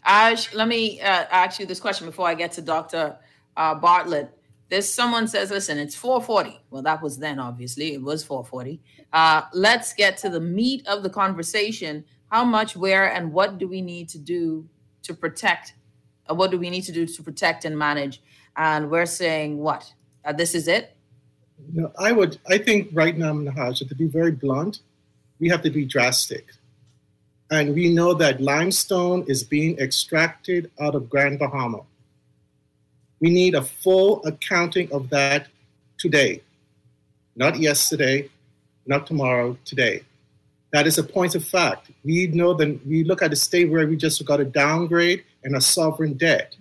Ash, let me ask you this question before I get to Dr. Bartlett. Someone says, listen, it's 4:40. Well, that was then, obviously. It was 4:40. Let's get to the meat of the conversation. How much, where, and what do we need to do to protect? What do we need to do to protect and manage? And we're saying what? this is it? No, I think right now, Nahaja, to be very blunt, we have to be drastic. And we know that limestone is being extracted out of Grand Bahama. We need a full accounting of that today, not yesterday, not tomorrow, today. That is a point of fact. We know that we look at a state where we just got a downgrade and a sovereign debt.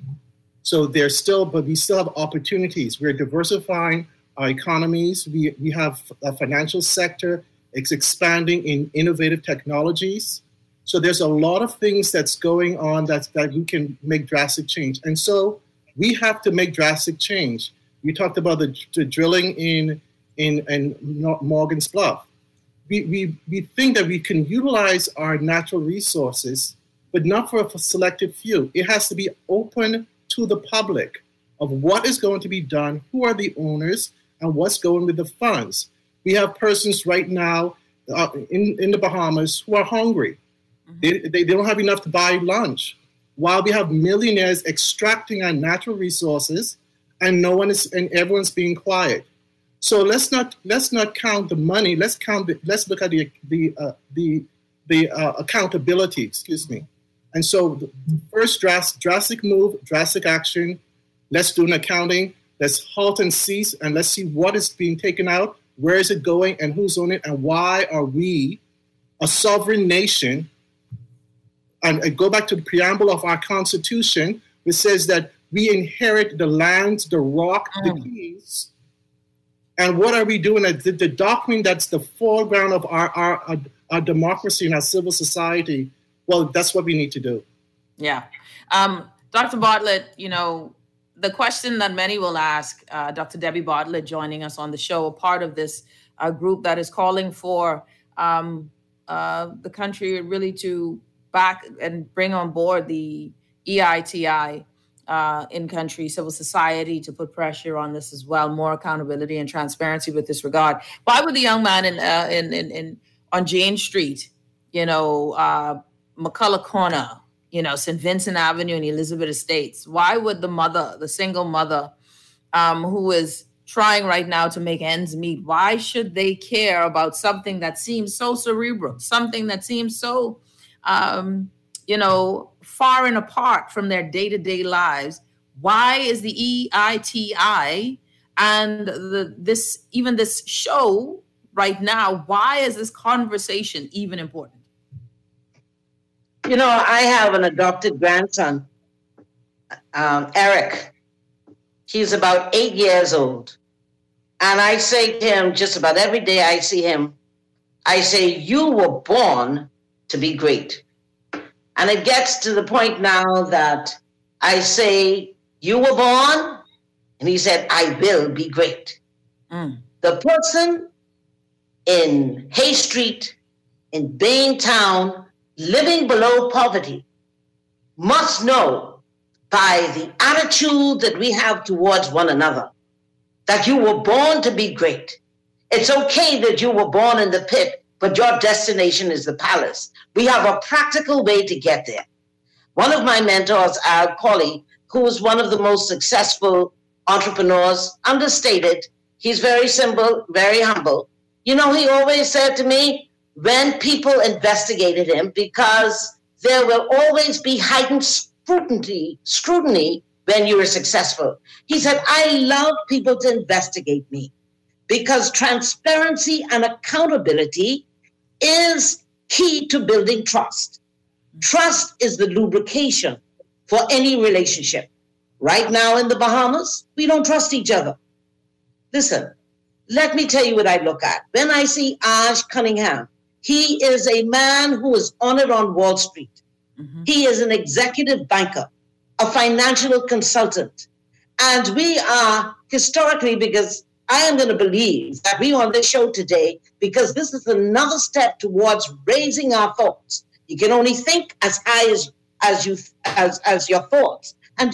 So we still have opportunities. We're diversifying our economies. We have a financial sector. It's expanding in innovative technologies. So there's a lot of things that's going on that we can make drastic change. And so we have to make drastic change. We talked about the drilling in Morgan's Bluff. We think that we can utilize our natural resources, but not for a selected few. It has to be open to the public of what is going to be done, who are the owners, and what's going with the funds. We have persons right now in the Bahamas who are hungry. They don't have enough to buy lunch, while we have millionaires extracting our natural resources, and everyone's being quiet. So let's not count the money. Let's look at the accountability. Excuse me. And so the first drastic move, drastic action. Let's do an accounting. Let's halt and cease, and let's see what is being taken out, where is it going, and who's on it, and why are we a sovereign nation? And I go back to the preamble of our Constitution, which says that we inherit the land, the rock, the keys. And what are we doing? The document that's the foreground of our democracy and our civil society. Well, that's what we need to do. Yeah. Dr. Bartlett, the question that many will ask, Dr. Debbie Bartlett joining us on the show, a part of this group that is calling for the country really to back and bring on board the EITI in-country civil society to put pressure on this as well, more accountability and transparency with this regard. Why would the young man on Jane Street, McCullough Corner, St. Vincent Avenue and Elizabeth Estates, why would the single mother who is trying right now to make ends meet, why should they care about something that seems so cerebral, something that seems so far and apart from their day-to-day lives? Why is the EITI and this show right now, why is this conversation even important? I have an adopted grandson, Eric. He's about 8 years old. And I say to him, just about every day I see him, I say, you were born to be great. And it gets to the point now that I say, you were born? And he said, I will be great. The person in Hay Street, in Bain Town, living below poverty, must know by the attitude that we have towards one another that you were born to be great. It's okay that you were born in the pit, but your destination is the palace. We have a practical way to get there. One of my mentors, Al Colley, who is one of the most successful entrepreneurs, understated, he's very simple, very humble. He always said to me, when people investigated him, because there will always be heightened scrutiny when you are successful. He said, I love people to investigate me because transparency and accountability is key to building trust. Trust is the lubrication for any relationship. Right now in the Bahamas, we don't trust each other. Listen, let me tell you what I look at. When I see Aj Cunningham, he is a man who is honored on Wall Street. He is an executive banker, a financial consultant. And we are historically, because I am going to believe that we are on this show today, because this is another step towards raising our thoughts. You can only think as high as your thoughts. And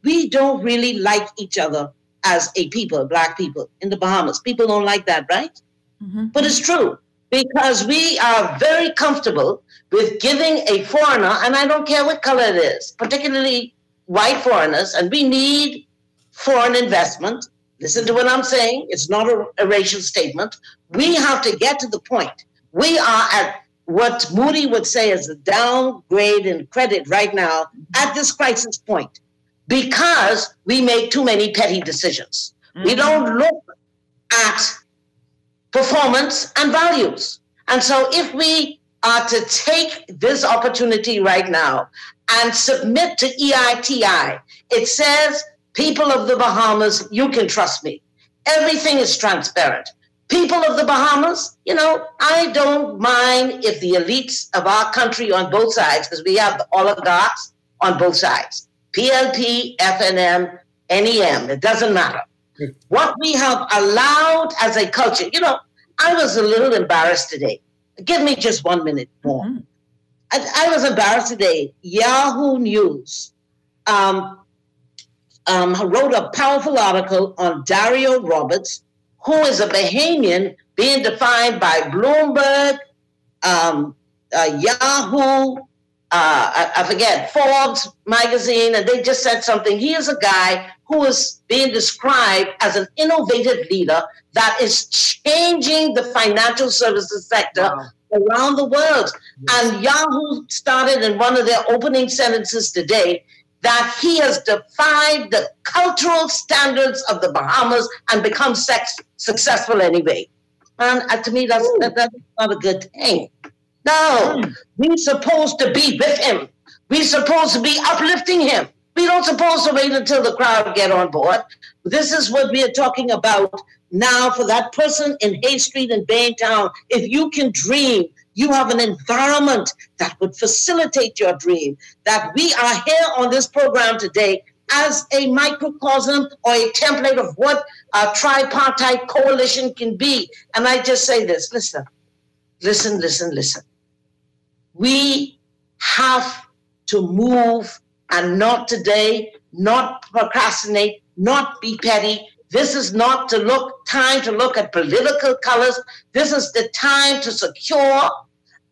we don't really like each other as a people, Black people in the Bahamas. People don't like that, right? But it's true, because we are very comfortable with giving a foreigner, and I don't care what color it is, particularly white foreigners, and we need foreign investment. Listen to what I'm saying. It's not a racial statement. We have to get to the point. We are at what Moody would say is a downgrade in credit right now at this crisis point because we make too many petty decisions. We don't look at performance and values. And so if we are to take this opportunity right now and submit to EITI, it says, people of the Bahamas, you can trust me. Everything is transparent. People of the Bahamas, I don't mind if the elites of our country on both sides, because we have the oligarchs on both sides, PLP, FNM, NEM, it doesn't matter. What we have allowed as a culture, I was a little embarrassed today. Give me just 1 minute more. I was embarrassed today. Yahoo News wrote a powerful article on Dario Roberts, who is a Bahamian being defined by Bloomberg, Yahoo, I forget, Forbes magazine, and they just said something. He is a guy who is being described as an innovative leader that is changing the financial services sector around the world. And Yahoo started in one of their opening sentences today that he has defied the cultural standards of the Bahamas and become successful anyway. And to me, that's not a good thing. No, we're supposed to be with him. We're supposed to be uplifting him. We don't supposed to wait until the crowd get on board. This is what we are talking about now for that person in Hay Street in Baintown. If you can dream, you have an environment that would facilitate your dream. That we are here on this program today as a microcosm or a template of what a tripartite coalition can be. And I just say this, listen. We have to move, and not today, not procrastinate, not be petty. This is not time to look at political colors. This is the time to secure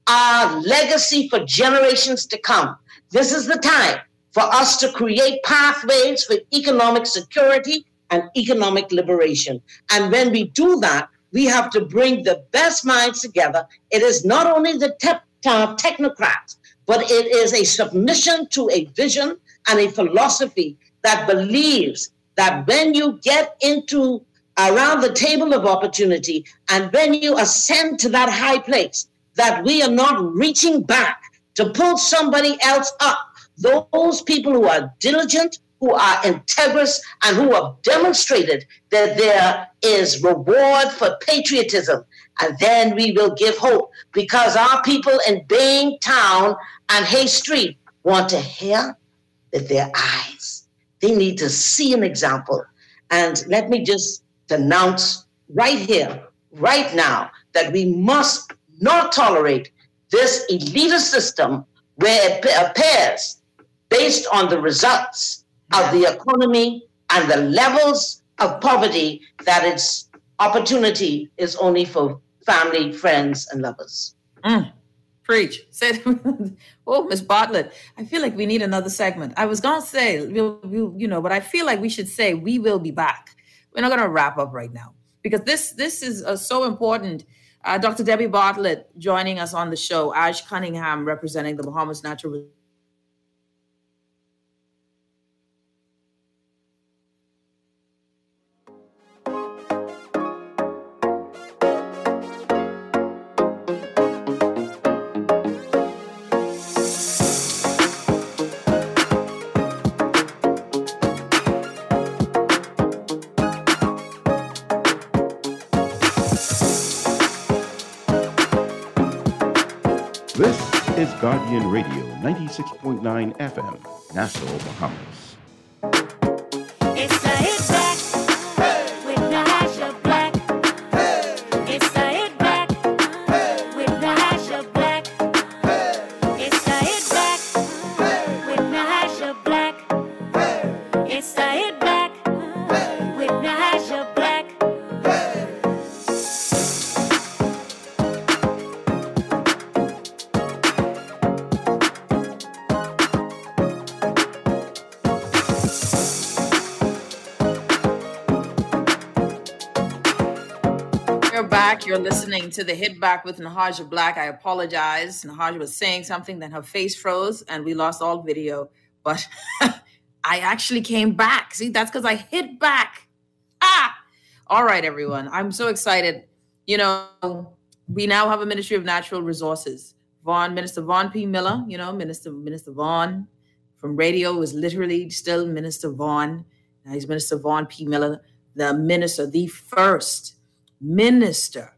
our legacy for generations to come. This is the time for us to create pathways for economic security and economic liberation. And when we do that, we have to bring the best minds together. It is not only the technocrats, but it is a submission to a vision and a philosophy that believes that when you get into around the table of opportunity and when you ascend to that high place, that we are not reaching back to pull somebody else up. Those people who are diligent, who are integrous, and who have demonstrated that there is reward for patriotism. And then we will give hope, because our people in Baintown and Hay Street want to hear with their eyes. They need to see an example. And let me just denounce right here, right now, that we must not tolerate this elitist system where it appears based on the results of the economy and the levels of poverty that its opportunity is only for family, friends, and lovers. Preach. Oh, Miss Bartlett, I feel like we need another segment. I was going to say, but I feel like we should say we will be back. We're not going to wrap up right now because this is so important. Dr. Debbie Bartlett joining us on the show, Ash Cunningham representing the Bahamas Natural This is Guardian Radio 96.9 FM, Nassau, Bahamas. It's the hit back with Nahaja Black. It's the hit back with Nahaja Black. It's the hit back with Nahaja Black. It's the hit back with Nahaja Black. back. You're listening to the Hit Back with Nahaja Black. I apologize. Nahaja was saying something, then her face froze, and we lost all video. But I actually came back. See, that's because I hit back. All right, everyone. I'm so excited. You know, we now have a Ministry of Natural Resources. Minister Vaughn P. Miller, you know, Minister Vaughn from radio is literally still Minister Vaughn. Now he's Minister Vaughn P. Miller, the first minister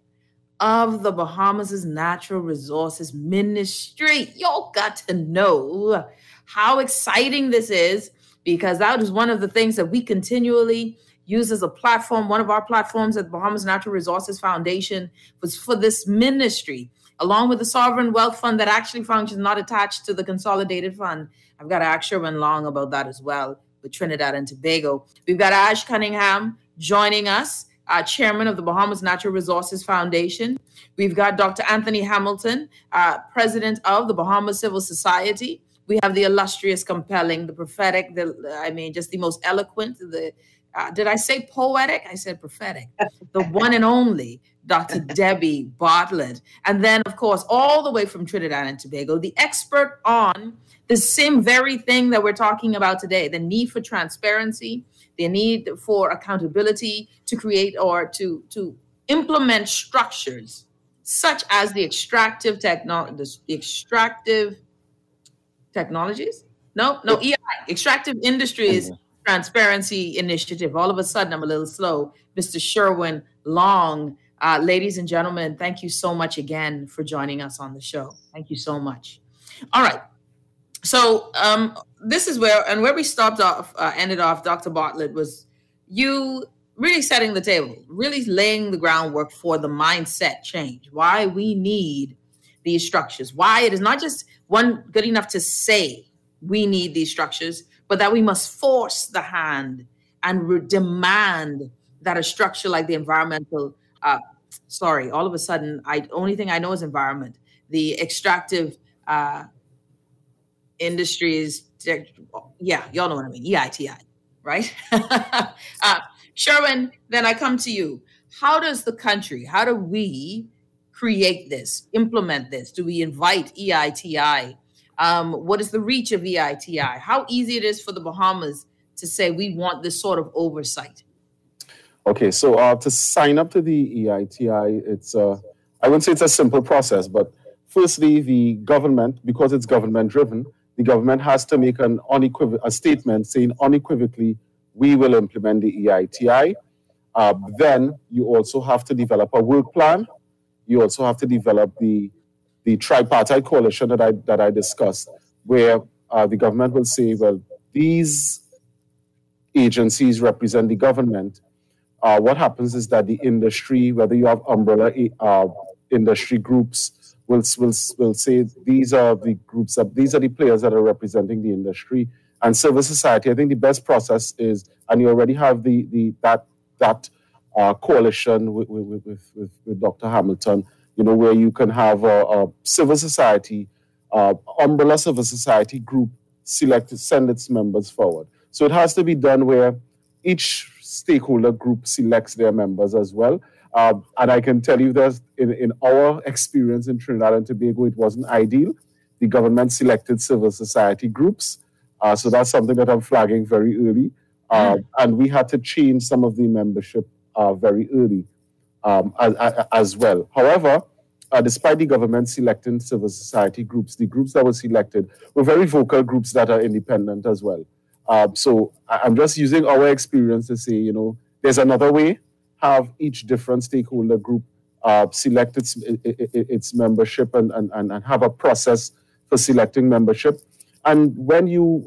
of the Bahamas' Natural Resources Ministry. Y'all got to know how exciting this is, because that is one of the things that we continually use as a platform. One of our platforms at the Bahamas Natural Resources Foundation was for this ministry, along with the Sovereign Wealth Fund that actually functions not attached to the Consolidated Fund. I've got to ask Sherwin Long about that as well with Trinidad and Tobago. We've got Ash Cunningham joining us, chairman of the Bahamas Natural Resources Foundation. We've got Dr. Anthony Hamilton, president of the Bahamas Civil Society. We have the illustrious, compelling, the prophetic, just the most eloquent, did I say poetic? I said prophetic. The one and only Dr. Debbie Bartlett. And then, of course, all the way from Trinidad and Tobago, the expert on the same very thing that we're talking about today, the need for transparency, the need for accountability to create or to implement structures such as the extractive Extractive Industries Transparency Initiative. All of a sudden, I'm a little slow. Mr. Sherwin Long, ladies and gentlemen, thank you so much again for joining us on the show. Thank you so much. All right. So this is where we stopped off, ended off, Dr. Bartlett, was you really setting the table, really laying the groundwork for the mindset change, why we need these structures, why it is not just one good enough to say we need these structures, but that we must force the hand and demand that a structure like the environmental, all of a sudden, only thing I know is environment, the extractive industries, y'all know what I mean, EITI, right? Sherwin, then I come to you. How do we create this, implement this? Do we invite EITI? What is the reach of EITI? How easy it is for the Bahamas to say we want this sort of oversight? Okay, so to sign up to the EITI, it's I wouldn't say it's a simple process, but firstly, the government, because it's government-driven, the government has to make a statement saying unequivocally, we will implement the EITI. Then you also have to develop a work plan. You also have to develop the tripartite coalition that I discussed, where the government will say, well, these agencies represent the government. What happens is that the industry, whether you have umbrella industry groups, will say these are the groups, these are the players that are representing the industry. And civil society, I think the best process is, and you already have that coalition with Dr. Hamilton, where you can have a civil society, umbrella civil society group send its members forward. So it has to be done where each stakeholder group selects their members as well. And I can tell you that in our experience in Trinidad and Tobago, it wasn't ideal. The government selected civil society groups. So that's something that I'm flagging very early. And we had to change some of the membership very early as well. However, despite the government selecting civil society groups, the groups that were selected were very vocal groups that are independent as well. So I'm just using our experience to say, there's another way. Have each different stakeholder group select its membership and have a process for selecting membership. And when you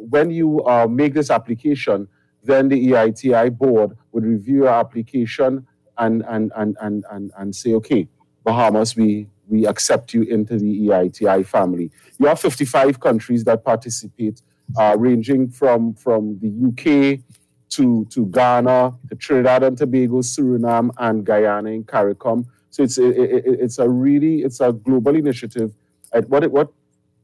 make this application, then the EITI board would review your application and say, okay, Bahamas, we accept you into the EITI family. You have 55 countries that participate, ranging from the UK to Ghana, to Trinidad and Tobago, Suriname, and Guyana and CARICOM. So it's a global initiative.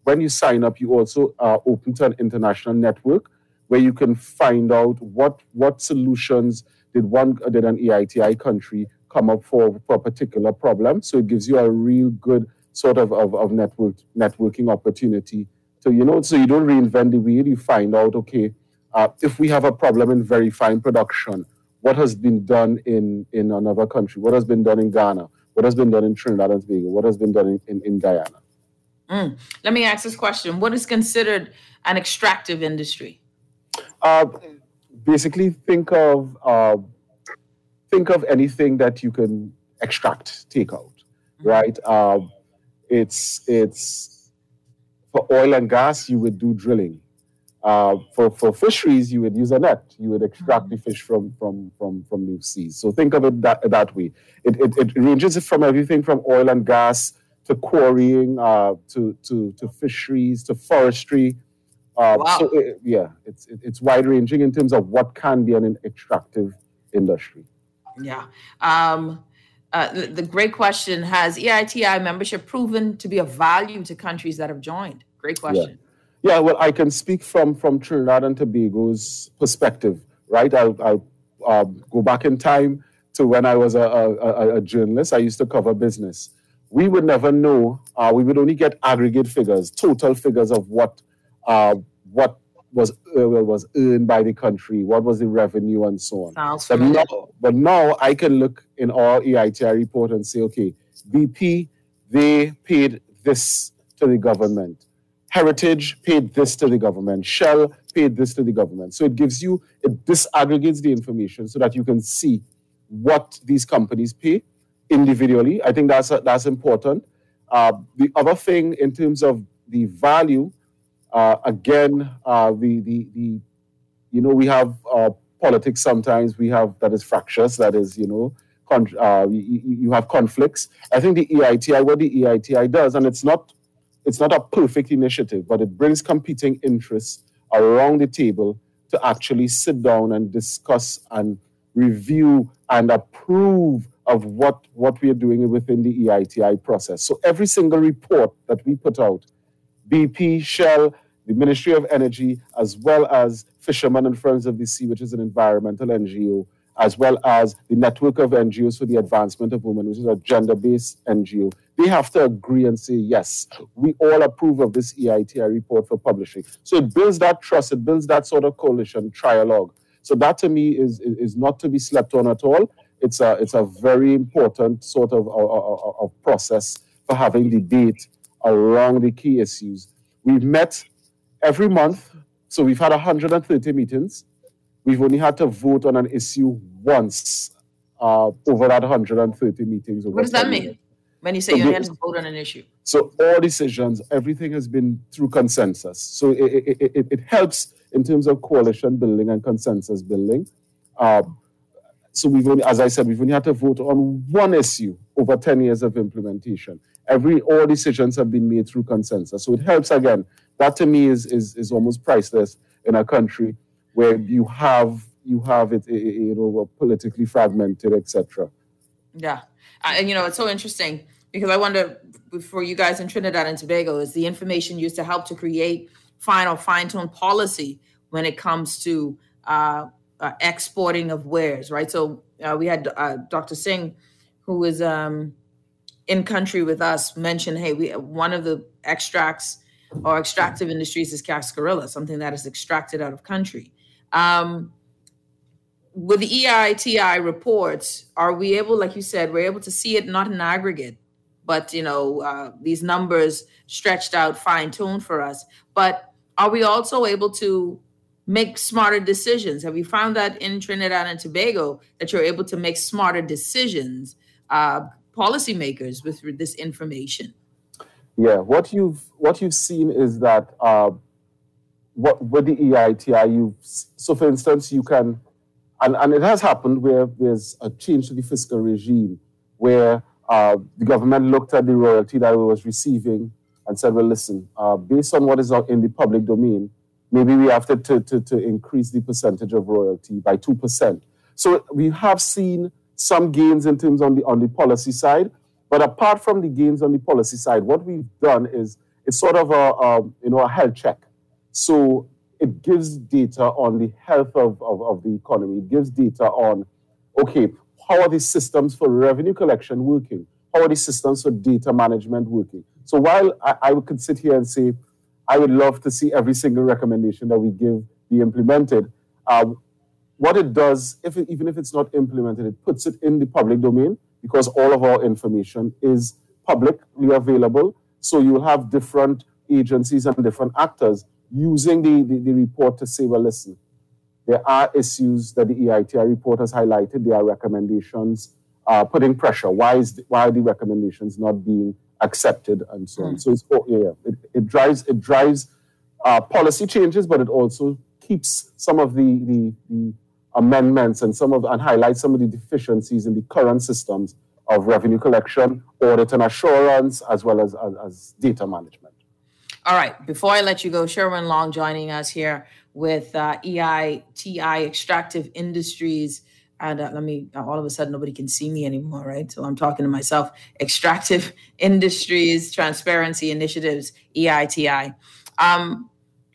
When you sign up, you also are open to an international network where you can find out what solutions did an EITI country come up for a particular problem. So it gives you a real good sort of networking opportunity to, so you don't reinvent the wheel. You find out, okay, if we have a problem in verifying production, what has been done in another country? What has been done in Ghana? What has been done in Trinidad and Tobago? What has been done in Guyana? Let me ask this question. What is considered an extractive industry? Basically, think of anything that you can extract, take out, right? It's for oil and gas, you would do drilling. For fisheries, you would use a net. You would extract the fish from the seas. So think of it that way. It ranges from everything from oil and gas to quarrying, to fisheries, to forestry. Wow. So it's wide ranging in terms of what can be an extractive industry. Yeah. The great question: has EITI membership proven to be of value to countries that have joined? Great question. Yeah, well, I can speak from Trinidad and Tobago's perspective, right? I'll go back in time to when I was a journalist. I used to cover business. We would never know. We would only get aggregate figures, total figures of what was earned by the country, what was the revenue, and so on. Sounds familiar. But now I can look in our EITI report and say, okay, BP, they paid this to the government. Heritage paid this to the government. Shell paid this to the government. So it disaggregates the information so that you can see what these companies pay individually. I think that's important. The other thing in terms of the value, we have politics sometimes. We have that is fractious. That is, you have conflicts. I think what the EITI does, and it's not a perfect initiative, but it brings competing interests around the table to actually sit down and discuss and review and approve of what we are doing within the EITI process. So every single report that we put out, BP, Shell, the Ministry of Energy, as well as Fishermen and Friends of the Sea, which is an environmental NGO, as well as the Network of NGOs for the Advancement of Women, which is a gender-based NGO, they have to agree and say, yes, we all approve of this EITI report for publishing. So it builds that trust, it builds that sort of coalition trialogue. So that to me is not to be slept on at all. It's a very important sort of process for having debate around the key issues. We've met every month, so we've had 130 meetings. We've only had to vote on an issue once over that 130 meetings. What does that mean when you say you only had to vote on an issue? So all decisions, everything has been through consensus. So it helps in terms of coalition building and consensus building. So as I said, we've only had to vote on one issue over 10 years of implementation. All decisions have been made through consensus. So it helps again. That to me is almost priceless in a country where you have it politically fragmented, etc. Yeah, and it's so interesting because I wonder, for you guys in Trinidad and Tobago, is the information used to help to create fine-tuned policy when it comes to exporting of wares, right? So we had Dr. Singh, who is in country with us, mention, hey, one of the extracts or extractive industries is cascarilla, something that is extracted out of country. With the EITI reports, are we able, like you said, we're able to see it not in aggregate, but these numbers stretched out, fine-tuned for us. But are we also able to make smarter decisions? Have you found that in Trinidad and Tobago that you're able to make smarter decisions, policymakers, with this information? Yeah, what you've seen is that with the EITI, so for instance, you can, and it has happened where there's a change to the fiscal regime, where the government looked at the royalty that it was receiving and said, well, listen, based on what is in the public domain, maybe we have to increase the percentage of royalty by 2%. So we have seen some gains in terms on the policy side, but apart from the gains on the policy side, what we've done is it's sort of a health check. So it gives data on the health of the economy. It gives data on, okay, how are these systems for revenue collection working? How are these systems for data management working? So while I could sit here and say, I would love to see every single recommendation that we give be implemented, what it does, even if it's not implemented, it puts it in the public domain because all of our information is publicly available. So you'll have different agencies and different actors using the report to say, well, listen, there are issues that the EITI report has highlighted. There are recommendations putting pressure. Why are the recommendations not being accepted and so on? So it drives policy changes, but it also keeps some of the amendments and highlights some of the deficiencies in the current systems of revenue collection, audit and assurance, as well as data management. All right. Before I let you go, Sherwin Long joining us here with EITI Extractive Industries. And all of a sudden, nobody can see me anymore, right? So I'm talking to myself. Extractive Industries Transparency Initiatives, EITI.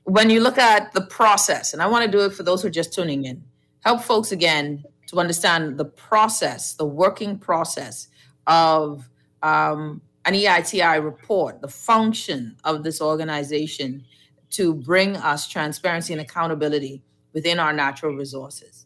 When you look at the process, and I want to do it for those who are just tuning in, help folks again to understand the process, the working process of an EITI report, the function of this organization to bring us transparency and accountability within our natural resources.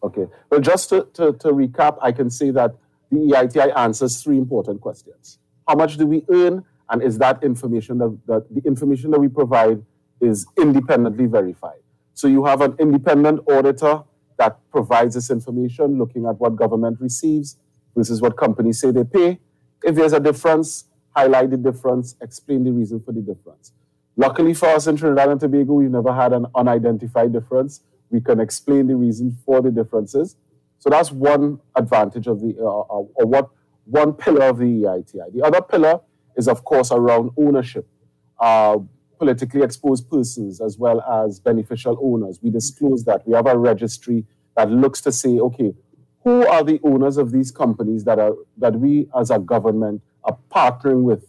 Okay. Well, just to recap, I can say that the EITI answers three important questions. How much do we earn? And is that information that the information that we provide is independently verified? So you have an independent auditor that provides this information, looking at what government receives versus what companies say they pay. If there's a difference, highlight the difference, explain the reason for the difference. Luckily for us in Trinidad and Tobago, we've never had an unidentified difference. We can explain the reason for the differences. So that's one advantage of one pillar of the EITI. The other pillar is, of course, around ownership. Politically exposed persons as well as beneficial owners. We disclose that. We have a registry that looks to say, okay, who are the owners of these companies that we as a government are partnering with,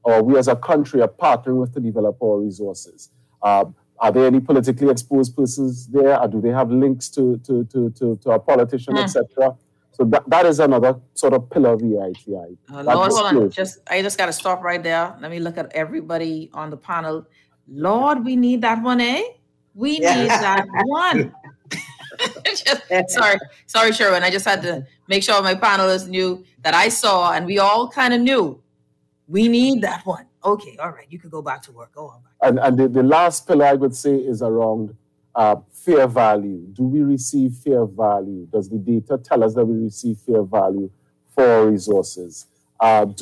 or we as a country are partnering with to develop our resources? Are there any politically exposed persons there? Or do they have links to a politician, etc.? So that is another sort of pillar of the EITI. Lord, hold on. I just got to stop right there. Let me look at everybody on the panel. Lord, we need that one, eh? We need that one. Sorry, Sherwin. I just had to make sure my panelists knew that I saw, and we all kind of knew we need that one. Okay, all right. You could go back to work. Go on. And the last pillar I would say is around fair value. Do we receive fair value? Does the data tell us that we receive fair value for our resources? What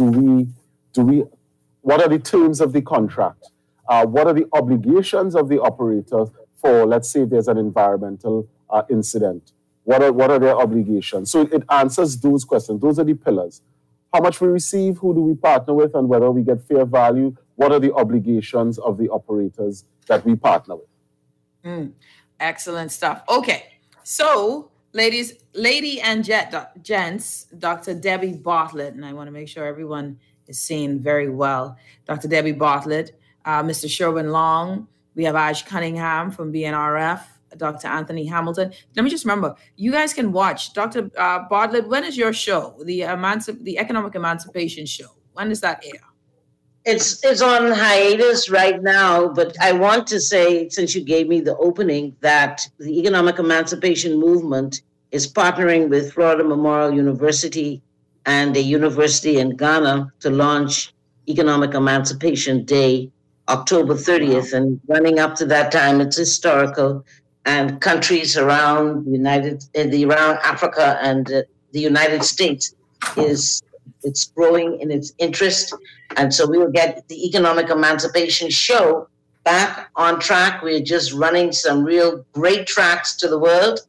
are the terms of the contract? What are the obligations of the operator for, let's say, there's an environmental incident? What are their obligations? So it answers those questions. Those are the pillars. How much we receive, who do we partner with, and whether we get fair value? What are the obligations of the operators that we partner with? Excellent stuff. Okay, so lady and gents, Dr. Debbie Bartlett, and I want to make sure everyone is seen very well. Dr. Debbie Bartlett, Mr. Sherwin Long, we have Aj Cunningham from BNRF, Dr. Anthony Hamilton. Let me just remember, you guys can watch. Dr. Bartlett, when is your show, the Economic Emancipation Show? When does that air? It's on hiatus right now, but I want to say, since you gave me the opening, that the Economic Emancipation Movement is partnering with Florida Memorial University and a university in Ghana to launch Economic Emancipation Day, October 30th. Wow. And running up to that time, it's historical. And countries around around Africa and the United States it's growing in its interest. And so we will get the Economic Emancipation Show back on track. We're just running some real great tracks to the world.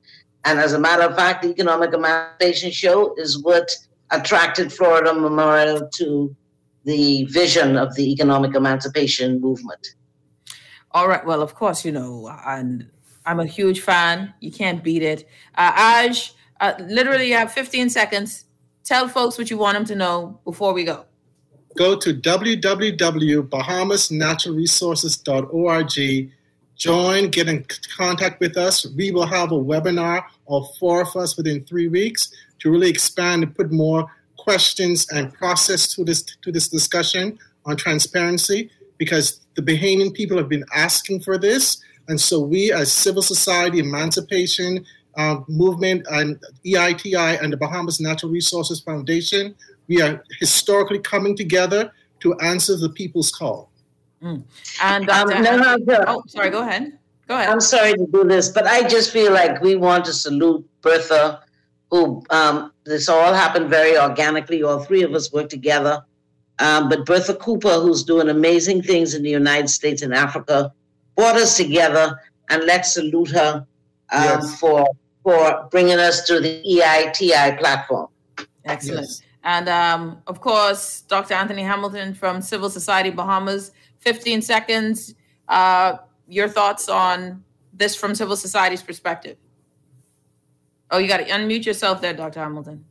And as a matter of fact, the Economic Emancipation Show is what attracted Florida Memorial to the vision of the Economic Emancipation Movement. All right. Well, of course, and I'm a huge fan. You can't beat it. Aj, literally you have 15 seconds. Tell folks what you want them to know before we go. Go to www.bahamasnaturalresources.org. Join, get in contact with us. We will have a webinar of 4 of us within 3 weeks. to really expand and put more questions and process to this discussion on transparency, because the Bahamian people have been asking for this. And so we, as civil society, emancipation movement, and EITI and the Bahamas Natural Resources Foundation, we are historically coming together to answer the people's call. And sorry, go ahead. Go ahead. I'm sorry to do this, but I just feel like we want to salute Bertha, who this all happened very organically. All three of us worked together. But Bertha Cooper, who's doing amazing things in the United States and Africa, brought us together, and let's salute her for bringing us to the EITI platform. Excellent. Yes. And of course, Dr. Anthony Hamilton from Civil Society Bahamas, 15 seconds. Your thoughts on this from civil society's perspective? Oh, you got to unmute yourself there, Dr. Hamilton.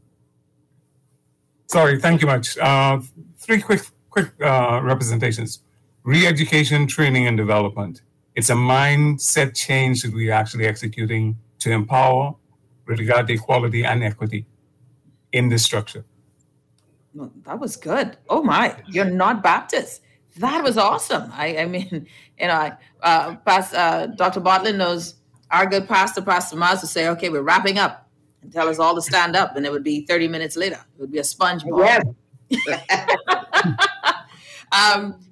Sorry, thank you much. Three quick representations. Re-education, training, and development. It's a mindset change that we're actually executing to empower with regard to equality and equity in this structure. Well, that was good. Oh my, you're not Baptist. That was awesome. I mean, Dr. Bartlett knows our good pastor, Pastor Maz, would say, okay, we're wrapping up, and tell us all to stand up, and it would be 30 minutes later. It would be a sponge ball. Yeah.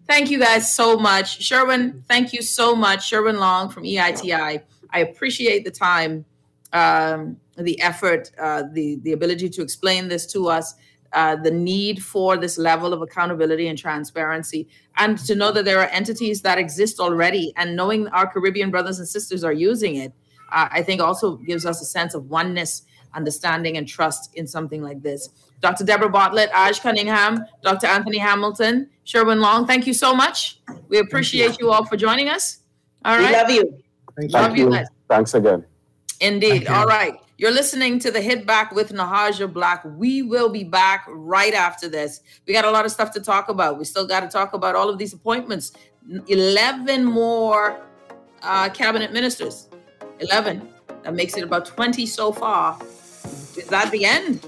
Thank you guys so much. Sherwin, thank you so much. Sherwin Long from EITI. I appreciate the time, the effort, the ability to explain this to us, the need for this level of accountability and transparency, and to know that there are entities that exist already, and knowing our Caribbean brothers and sisters are using it, I think also gives us a sense of oneness, understanding, and trust in something like this. Dr. Deborah Bartlett, Aj Cunningham, Dr. Anthony Hamilton, Sherwin Long, thank you so much. We appreciate you all for joining us. All right. We love you. Thank you. Guys. Thanks again. Indeed. All right. You're listening to the Hit Back with Nahaja Black. We will be back right after this. We got a lot of stuff to talk about. We still got to talk about all of these appointments. 11 more cabinet ministers. 11. That makes it about 20 so far. Is that the end?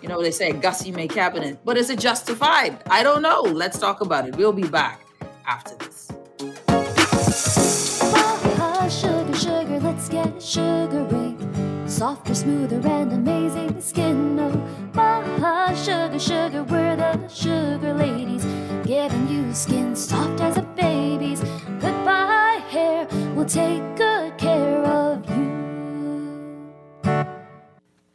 You know, they say Gussie may cabinet, but is it justified? I don't know. Let's talk about it. We'll be back after this. Sugar, sugar, let's get a sugar ring. Softer, smoother, and amazing skin. No, sugar, sugar, we're the sugar ladies, giving you skin soft as a baby's. Goodbye hair, we'll take good care of you.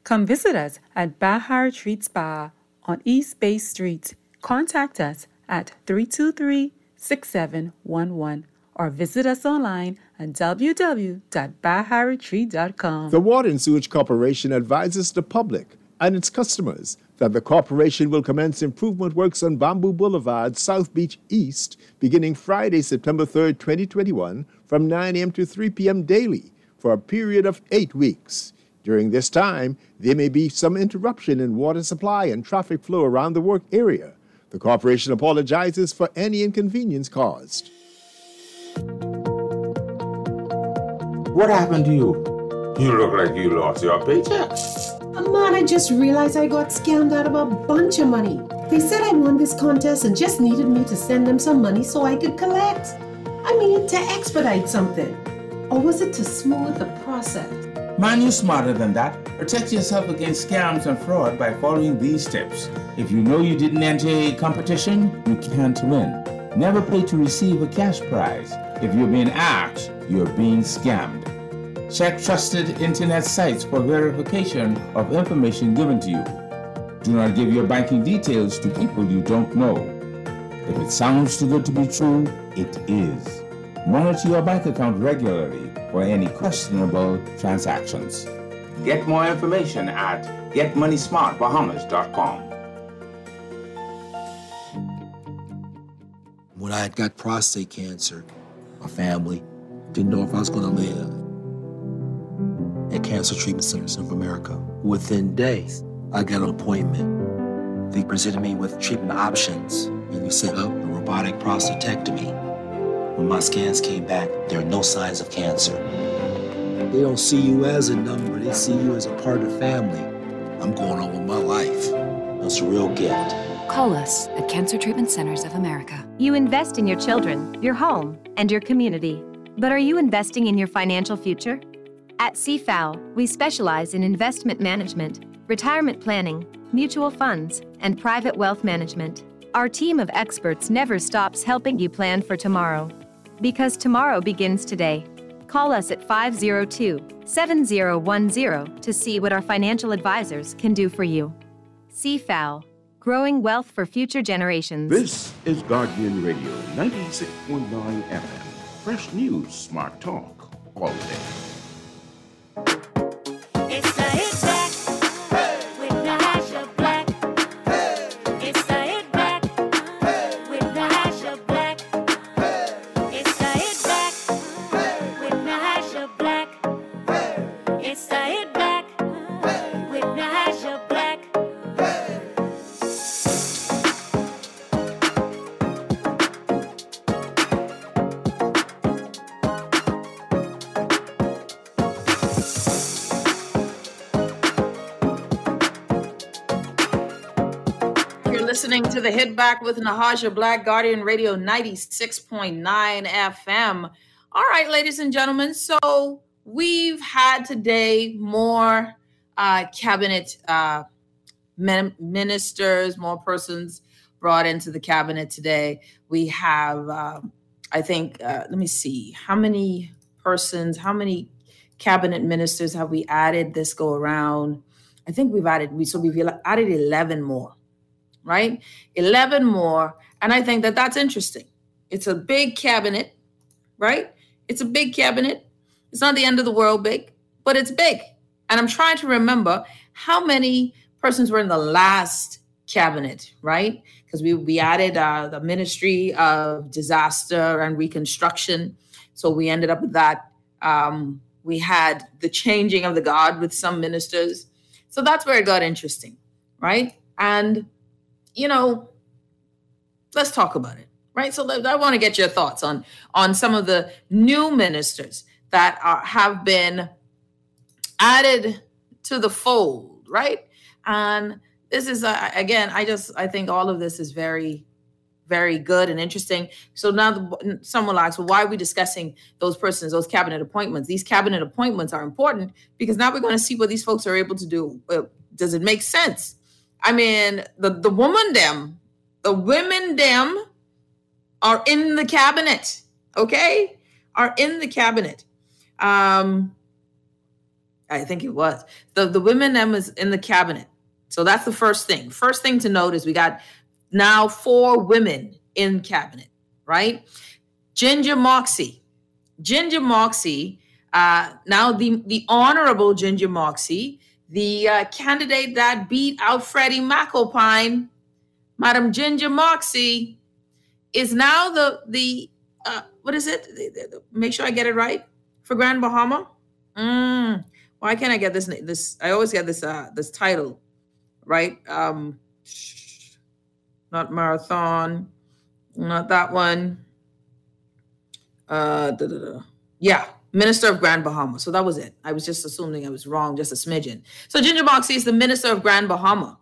Come visit us at Bahar Retreat Spa on East Bay Street. Contact us at 323-6711 or visit us online at www.baharretreat.com. The Water and Sewage Corporation advises the public and its customers that the corporation will commence improvement works on Bamboo Boulevard, South Beach East, beginning Friday, September 3rd, 2021, from 9 a.m. to 3 p.m. daily for a period of 8 weeks. During this time, there may be some interruption in water supply and traffic flow around the work area. The corporation apologizes for any inconvenience caused. What happened to you? You look like you lost your paycheck. Man, I just realized I got scammed out of a bunch of money. They said I won this contest and just needed me to send them some money so I could collect. I mean, to expedite something. Or was it to smooth the process? Man, you're smarter than that. Protect yourself against scams and fraud by following these steps. If you know you didn't enter a competition, you can't win. Never pay to receive a cash prize. If you're being asked, you're being scammed. Check trusted internet sites for verification of information given to you. Do not give your banking details to people you don't know. If it sounds too good to be true, it is. Monitor your bank account regularly for any questionable transactions. Get more information at getmoneysmartbahamas.com. When I had got prostate cancer, my family didn't know if I was going to live. At Cancer Treatment Centers of America, within days, I got an appointment. They presented me with treatment options, and we set up a robotic prostatectomy. When my scans came back, there are no signs of cancer. They don't see you as a number, they see you as a part of the family. I'm going on with my life. That's a real gift. Call us at Cancer Treatment Centers of America. You invest in your children, your home, and your community. But are you investing in your financial future? At CFAL, we specialize in investment management, retirement planning, mutual funds, and private wealth management. Our team of experts never stops helping you plan for tomorrow. Because tomorrow begins today. Call us at 502-7010 to see what our financial advisors can do for you. CFAL, growing wealth for future generations. This is Guardian Radio 96.9 FM. Fresh news, smart talk, all day. It's the Hit Back with Nahaja Black. It's the Hit Back with Nahaja Black. It's the Hit Back with Nahaja Black. It's the Hit Back with Nahaja Black. Listening to the Hit Back with Nahaja Black, Guardian Radio 96.9 FM. All right, ladies and gentlemen. So we've had today more cabinet ministers, more persons brought into the cabinet today. We have, let me see, how many cabinet ministers have we added this go around? I think we've added 11 more. Right? 11 more. And I think that that's interesting. It's a big cabinet, right? It's a big cabinet. It's not the end of the world big, but it's big. And I'm trying to remember how many persons were in the last cabinet, right? Because we added the Ministry of Disaster and Reconstruction. So we ended up with that. We had the changing of the guard with some ministers. So that's where it got interesting, right? And let's talk about it, right? So I want to get your thoughts on some of the new ministers that have been added to the fold, right? And this is, I think all of this is very, very good and interesting. So now someone asks, well, why are we discussing those persons, those cabinet appointments? These cabinet appointments are important because now we're going to see what these folks are able to do. Does it make sense? I mean, the women them are in the cabinet, okay? Are in the cabinet. I think it was. The women them is in the cabinet. So that's the first thing. First thing to note is we got now 4 women in cabinet, right? Ginger Moxie. Now the Honorable Ginger Moxie, the candidate that beat out Freddie McAlpine, Madam Ginger Moxie, is now the what is it? Make sure I get it right for Grand Bahama. Why can't I get this? I always get this title right. Not Marathon, not that one. Yeah. Minister of Grand Bahama. So that was it. I was just assuming I was wrong, just a smidgen. So Ginger Moxie is the Minister of Grand Bahama.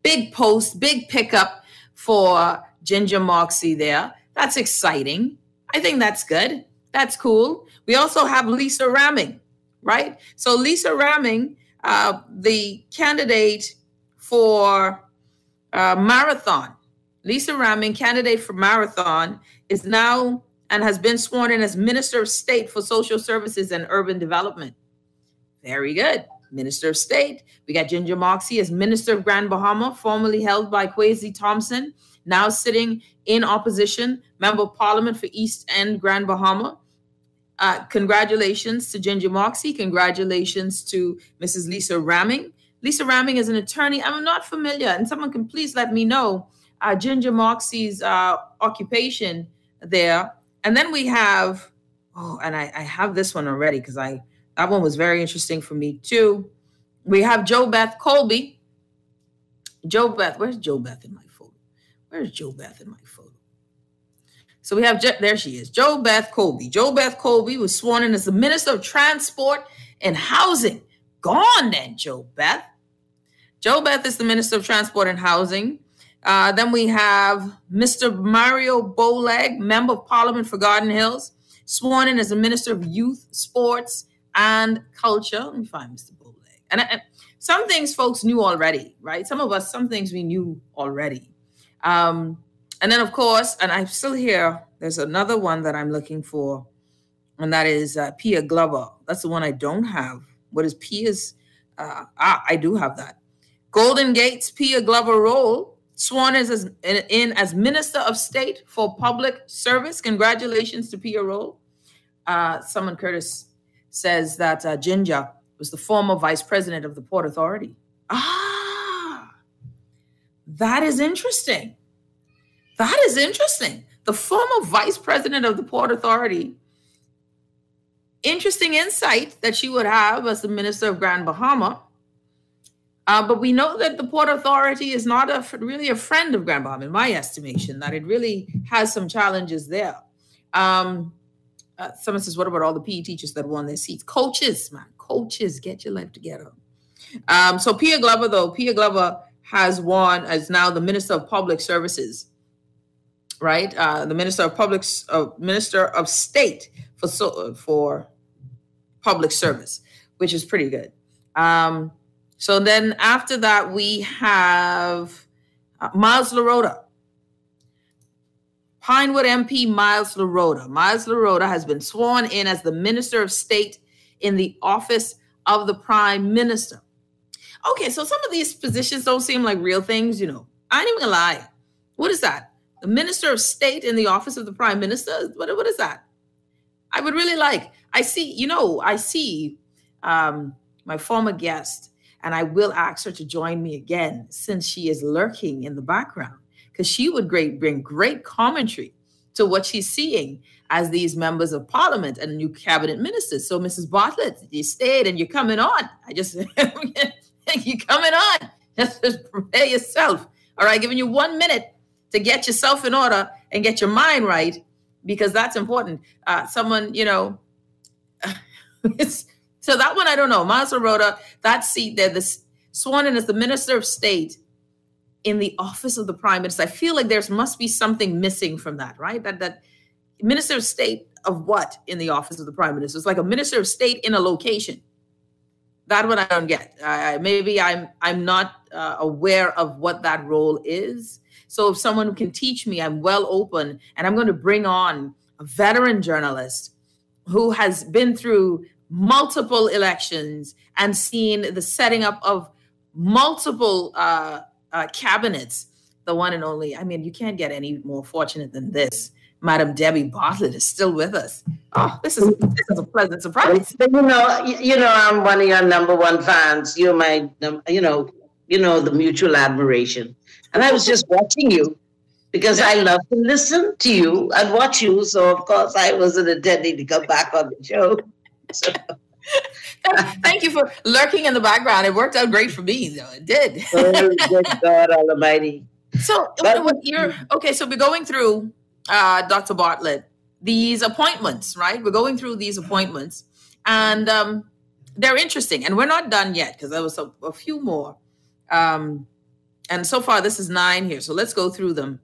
Big post, big pickup for Ginger Moxie there. That's exciting. I think that's good. That's cool. We also have Lisa Ramming, right? So Lisa Ramming, the candidate for Marathon. Lisa Ramming, candidate for Marathon, is now and has been sworn in as Minister of State for Social Services and Urban Development. Very good. Minister of State. We got Ginger Moxie as Minister of Grand Bahama, formerly held by Kwesi Thompson, now sitting in opposition, Member of Parliament for East End Grand Bahama. Congratulations to Ginger Moxie. Congratulations to Mrs. Lisa Ramming. Lisa Ramming is an attorney. I'm not familiar, and someone can please let me know Ginger Moxie's occupation there. And then we have, and I have this one already because that one was very interesting for me too. We have JoBeth Colby. Where's JoBeth in my photo? Where's JoBeth in my photo? So we have, there she is, JoBeth Colby. JoBeth Colby was sworn in as the Minister of Transport and Housing. Gone then, JoBeth. Joe Beth is the Minister of Transport and Housing. Then we have Mr. Mario Bowleg, Member of Parliament for Garden Hills, sworn in as the Minister of Youth, Sports, and Culture. Let me find Mr. Bowleg. And some things folks knew already, right? Some things we knew already. And then, of course, and I'm still here, there's another one that I'm looking for, and that is Pia Glover. That's the one I don't have. What is Pia's? I do have that. Golden Gates Pia Glover Roll, sworn in as Minister of State for Public Service. Congratulations to Pia Roll. Someone, Curtis, says that Ginger was the former Vice President of the Port Authority. That is interesting. That is interesting. The former Vice President of the Port Authority. Interesting insight that she would have as the Minister of Grand Bahama. But we know that the Port Authority is not really a friend of Grand Bahama, in my estimation, that it really has some challenges there. Someone says, what about all the PE teachers that won their seats? Coaches, man, coaches, get your life together. So Pia Glover has won as now the Minister of Public Services, right? The Minister of State for Public Service, which is pretty good. So then after that, we have Miles LaRota. Pinewood MP Miles LaRota. Miles LaRota has been sworn in as the Minister of State in the office of the Prime Minister. Okay, so some of these positions don't seem like real things, I ain't even gonna lie. What is that? The Minister of State in the office of the Prime Minister? What is that? I would really like. I see my former guest, and I will ask her to join me again since she is lurking in the background, because she would bring great commentary to what she's seeing as these members of parliament and new cabinet ministers. So, Mrs. Bartlett, you stayed and you're coming on. You're coming on. Just prepare yourself. All right, giving you 1 minute to get yourself in order and get your mind right, because that's important. So that one, I don't know. Miles LaRota, that seat there, this sworn in as the Minister of State in the office of the Prime Minister. I feel like there must be something missing from that, right? That Minister of State of what in the office of the Prime Minister? It's like a Minister of State in a location. That one I don't get. Maybe I'm not aware of what that role is. So if someone can teach me, I'm well open, and I'm going to bring on a veteran journalist who has been through multiple elections and seen the setting up of multiple cabinets, the one and only. I mean, you can't get any more fortunate than this. Madam Debbie Bartlett is still with us. Oh, this is a pleasant surprise. I'm one of your number one fans. You're my, the mutual admiration. And I was just watching you because I love to listen to you and watch you. So, of course, I wasn't intending to come back on the show. So. Thank you for lurking in the background. It worked out great for me, though. It did. Oh, good God Almighty. So, so we're going through, Dr. Bartlett, these appointments, right? We're going through these appointments, and they're interesting. And we're not done yet, because there was a few more. And so far, this is 9 here. So let's go through them.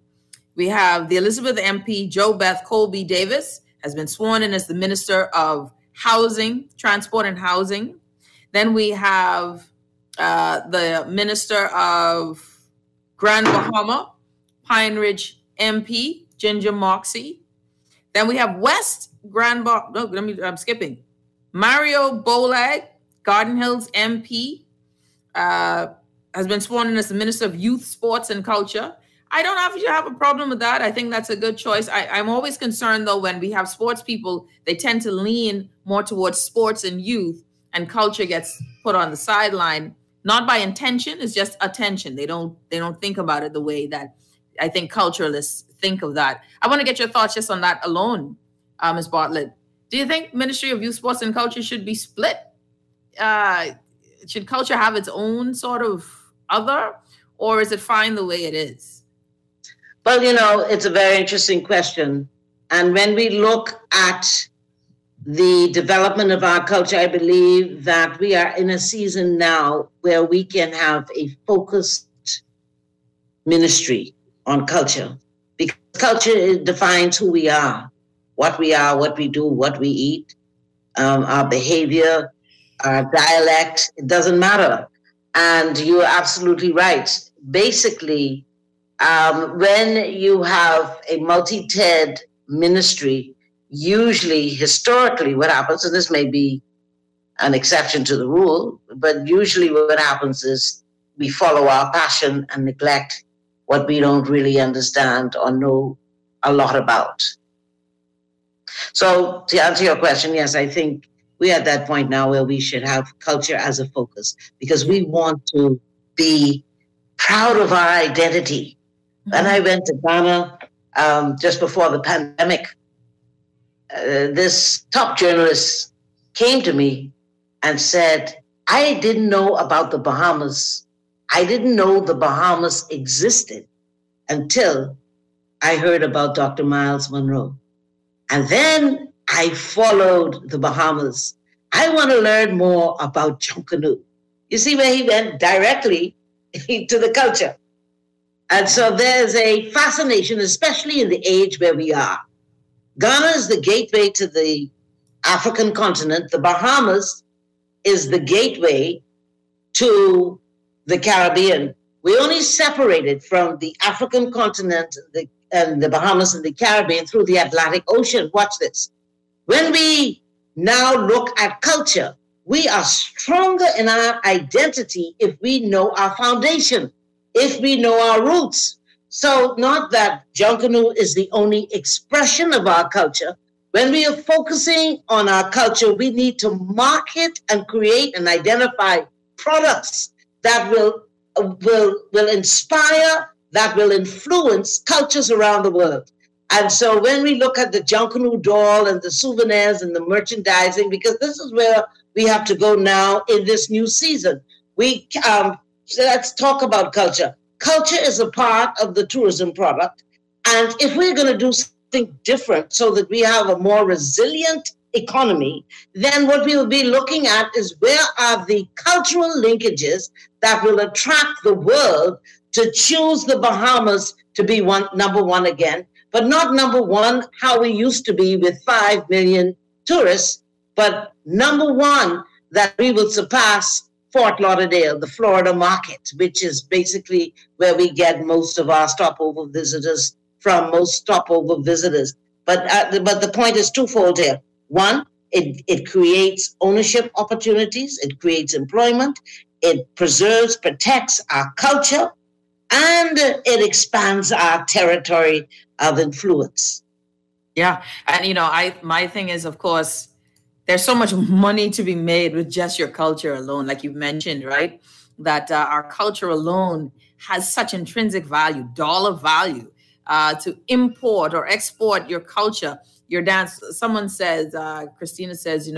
We have the Elizabeth MP, Jo Beth Colby Davis, has been sworn in as the Minister of Housing, Transport and Housing. Then we have the Minister of Grand Bahama, Pine Ridge MP, Ginger Moxie. Then we have West Grand Bahama, I'm skipping. Mario Bolag, Garden Hills MP, has been sworn in as the Minister of Youth, Sports and Culture. I don't have a problem with that. I think that's a good choice. I'm always concerned, though, when we have sports people, they tend to lean more towards sports and youth, and culture gets put on the sideline, not by intention. It's just attention. They don't think about it the way that I think culturalists think of that. I want to get your thoughts just on that alone, Ms. Bartlett. Do you think Ministry of Youth, Sports and Culture should be split? Should culture have its own sort of other, or is it fine the way it is? Well, it's a very interesting question. And when we look at the development of our culture, I believe that we are in a season now where we can have a focused ministry on culture, because culture defines who we are, what we do, what we eat, our behavior, our dialect. It doesn't matter. And you're absolutely right. Basically, when you have a multi-ted ministry, usually, historically, what happens, and this may be an exception to the rule, but usually what happens is we follow our passion and neglect what we don't really understand or know a lot about. So to answer your question, yes, I think we're at that point now where we should have culture as a focus, because we want to be proud of our identity. When I went to Ghana just before the pandemic, this top journalist came to me and said, I didn't know about the Bahamas. I didn't know the Bahamas existed until I heard about Dr. Miles Monroe. And then I followed the Bahamas. I want to learn more about Junkanoo. You see where he went directly to the culture. And so there's a fascination, especially in the age where we are. Ghana is the gateway to the African continent. The Bahamas is the gateway to the Caribbean. We only separated from the African continent and the Bahamas and the Caribbean through the Atlantic Ocean. Watch this. When we now look at culture, we are stronger in our identity if we know our foundation, if we know our roots. So not that Junkanoo is the only expression of our culture. When we are focusing on our culture, we need to market and create and identify products that will inspire, that will influence cultures around the world. And so when we look at the Junkanoo doll and the souvenirs and the merchandising, because this is where we have to go now in this new season, so let's talk about culture. Culture is a part of the tourism product. And if we're going to do something different so that we have a more resilient economy, then what we will be looking at is where are the cultural linkages that will attract the world to choose the Bahamas to be number one again, but not number one how we used to be with 5 million tourists, but number one that we will surpass Fort Lauderdale, the Florida market, which is basically where we get most of our stopover visitors from, But the point is twofold here. One, it creates ownership opportunities, it creates employment, it preserves, protects our culture, and it expands our territory of influence. Yeah. And, my thing is, of course, there's so much money to be made with just your culture alone, like you mentioned, right? That our culture alone has such intrinsic value, dollar value, to import or export your culture, your dance. Someone says, Christina says,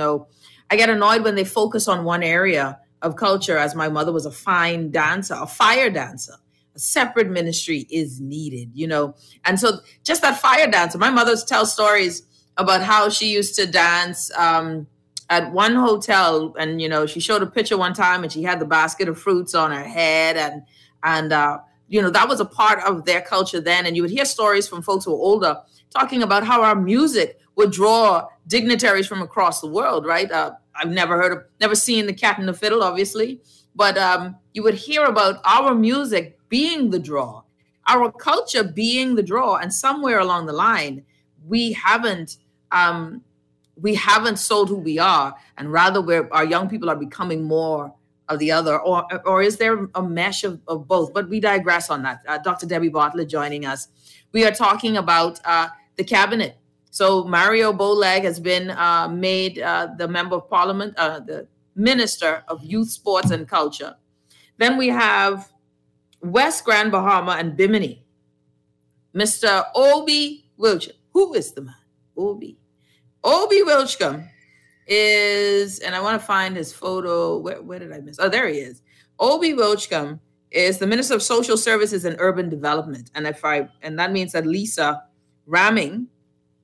I get annoyed when they focus on one area of culture, as my mother was a fine dancer, a fire dancer. A separate ministry is needed, And so just that fire dancer, my mother tells stories about how she used to dance at one hotel, and she showed a picture one time, and she had the basket of fruits on her head, and that was a part of their culture then. And you would hear stories from folks who were older talking about how our music would draw dignitaries from across the world, right? I've never seen the Cat and the Fiddle, obviously, but you would hear about our music being the draw, our culture being the draw, and somewhere along the line, we haven't sold who we are, and rather our young people are becoming more of the other, or is there a mesh of both? But we digress on that. Dr. Debbie Bartlett joining us. We are talking about the cabinet. So Mario Bowleg has been made the Member of Parliament, the Minister of Youth, Sports and Culture. Then we have West Grand Bahama and Bimini, Mr. Obi Wiltshire. Who is the man? Obi Wiltshire is, and I want to find his photo. Where did I miss? Oh, there he is. Obi Wiltshire is the Minister of Social Services and Urban Development. And that means that Lisa Ramming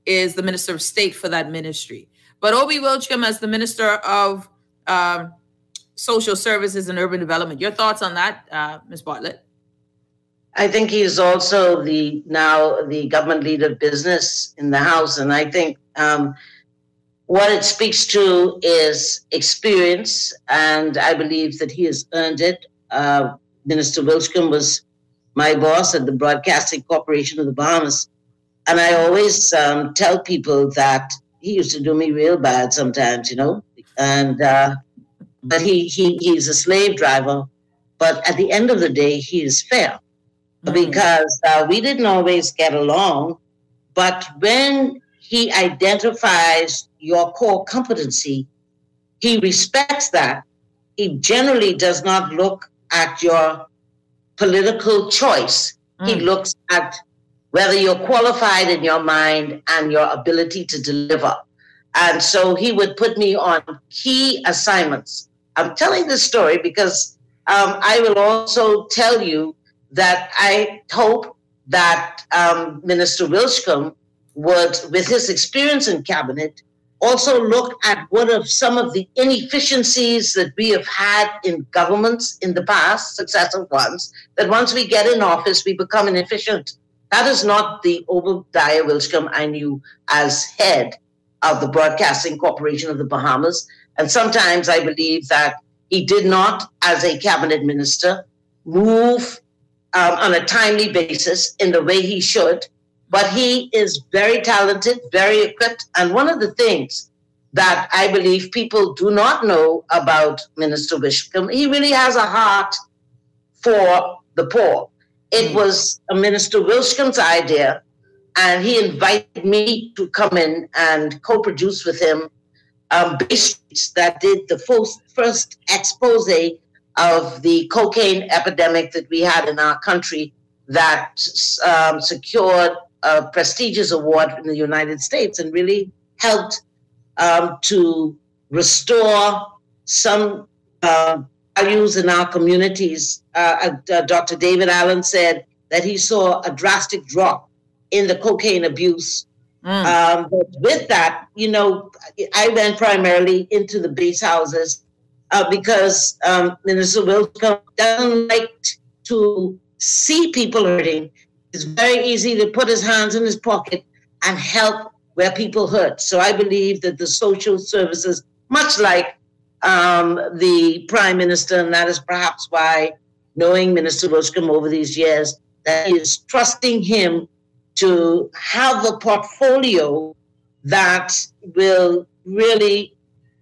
is the Minister of State for that ministry. But Obie Wilchem as the Minister of Social Services and Urban Development. Your thoughts on that, Ms. Bartlett? I think he's also now the government leader of business in the House. And I think what it speaks to is experience. And I believe that he has earned it. Minister Wilchem was my boss at the Broadcasting Corporation of the Bahamas. And I always tell people that he used to do me real bad sometimes, and but he's a slave driver. But at the end of the day, he is fair because we didn't always get along. But when he identifies your core competency, he respects that. He generally does not look at your political choice. He looks at whether you're qualified in your mind and your ability to deliver. And so he would put me on key assignments. I'm telling this story because I will also tell you that I hope that Minister Wilchem would, with his experience in cabinet, also look at what of some of the inefficiencies that we have had in governments in the past, successive ones, that once we get in office, we become inefficient. That is not the Obadiah Wilchem I knew as head of the Broadcasting Corporation of the Bahamas. And sometimes I believe that he did not, as a cabinet minister, move on a timely basis in the way he should. But he is very talented, very equipped. And one of the things that I believe people do not know about Minister Wilchem, he really has a heart for the poor. It was a Minister Wilchem's idea, and he invited me to come in and co-produce with him Bay Streets that did the first expose of the cocaine epidemic that we had in our country that secured a prestigious award in the United States and really helped to restore some values in our communities. Dr. David Allen said that he saw a drastic drop in the cocaine abuse. But with that, I went primarily into the base houses because Minister Wilchem doesn't like to see people hurting. It's very easy to put his hands in his pocket and help where people hurt. So I believe that the social services, much like the Prime Minister, and that is perhaps why, knowing Minister Wilchem over these years, that he is trusting him to have a portfolio that will really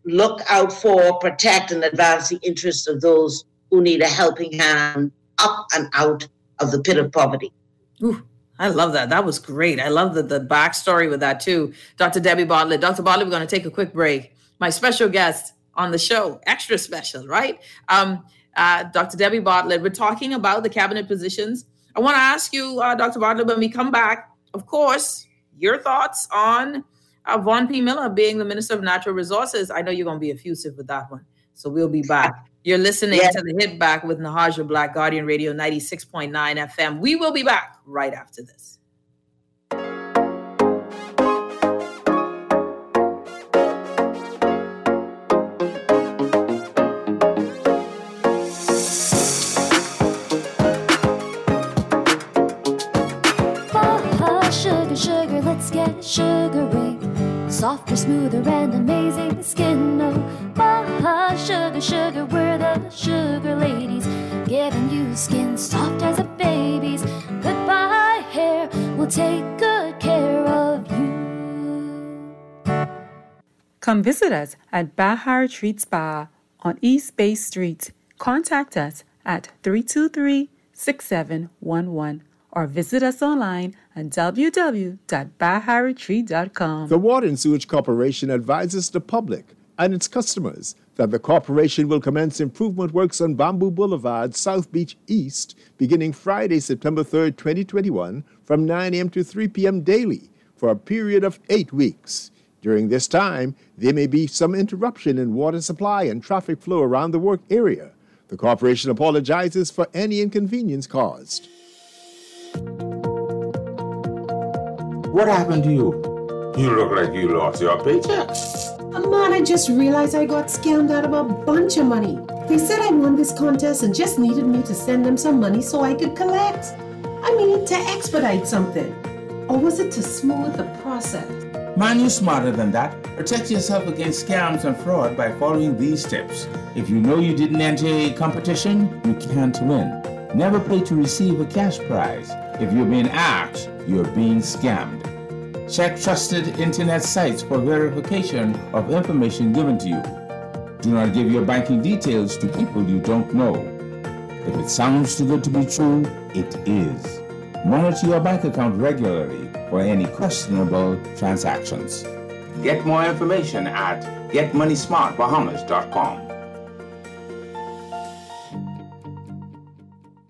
look out for, protect, and advance the interests of those who need a helping hand up and out of the pit of poverty. Ooh, I love that. That was great. I love the backstory with that too. Dr. Debbie Bartlett. Dr. Bartlett, we're going to take a quick break. My special guest on the show, extra special, right? Dr. Debbie Bartlett, we're talking about the cabinet positions. I want to ask you, Dr. Bartlett, when we come back, of course, your thoughts on Vaughn P. Miller being the Minister of Natural Resources. I know you're going to be effusive with that one, so we'll be back. You're listening to The Hit Back with Nahaja Black, Guardian Radio 96.9 FM. We will be back right after this. Sugar, let's get sugary. Softer, smoother, and amazing skin. Oh, sugar, we're the sugar ladies, giving you skin soft as a baby's. Goodbye hair, we'll take good care of you. Come visit us at Bahar Retreat Spa on East Bay Street. Contact us at 323-6711 or visit us online at www.baharetreat.com. The Water and Sewage Corporation advises the public and its customers that the corporation will commence improvement works on Bamboo Boulevard, South Beach East, beginning Friday, September 3rd, 2021, from 9 a.m. to 3 p.m. daily for a period of 8 weeks. During this time, there may be some interruption in water supply and traffic flow around the work area. The corporation apologizes for any inconvenience caused. What happened to you? You look like you lost your paycheck. Man, I just realized I got scammed out of a bunch of money. They said I won this contest and just needed me to send them some money so I could collect. I mean, to expedite something. Or was it to smooth the process? Man, you're smarter than that. Protect yourself against scams and fraud by following these steps. If you know you didn't enter a competition, you can't win. Never pay to receive a cash prize. If you're being asked, you're being scammed. Check trusted internet sites for verification of information given to you. Do not give your banking details to people you don't know. If it sounds too good to be true, it is. Monitor your bank account regularly for any questionable transactions. Get more information at getmoneysmartbahamas.com.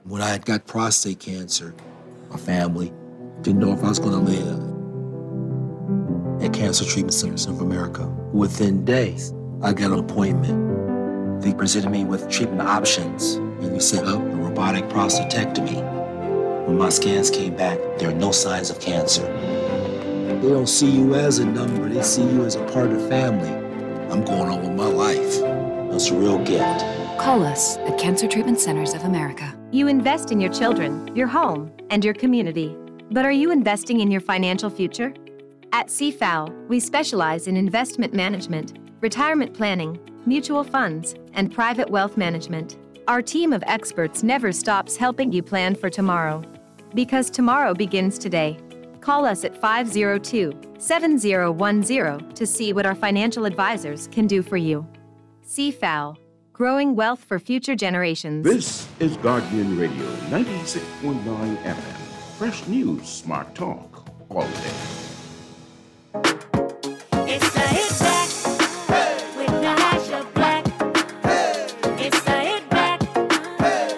When I had got prostate cancer, my family didn't know if I was going to live. At Cancer Treatment Centers of America, within days, I got an appointment. They presented me with treatment options, and we set up a robotic prostatectomy. When my scans came back, there are no signs of cancer. They don't see you as a number, they see you as a part of the family. I'm going on with my life. That's a real gift. Call us at Cancer Treatment Centers of America. You invest in your children, your home, and your community. But are you investing in your financial future? At CFAL, we specialize in investment management, retirement planning, mutual funds, and private wealth management. Our team of experts never stops helping you plan for tomorrow. Because tomorrow begins today. Call us at 502-7010 to see what our financial advisors can do for you. CFAL, growing wealth for future generations. This is Guardian Radio, 96.9 FM. Fresh news, smart talk, all day. It's the Hit Back with Nahaja Black. It's the Hit Back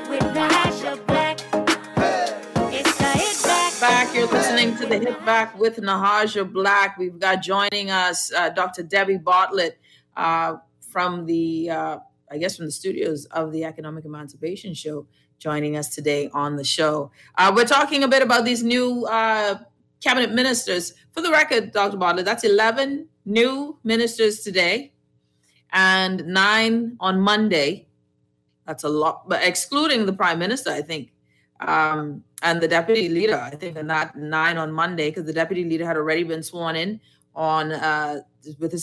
with Nahaja Black. It's the Hit Back. You're listening to the Hit Back with Nahaja Black. We've got joining us Dr. Debbie Bartlett from the, from the studios of the Economic Emancipation Show, joining us today on the show. We're talking a bit about these new cabinet ministers. For the record, Dr. Bartlett, that's 11 new ministers today and 9 on Monday. That's a lot, but excluding the prime minister, I think, and the deputy leader, I think, and not 9 on Monday because the deputy leader had already been sworn in on with the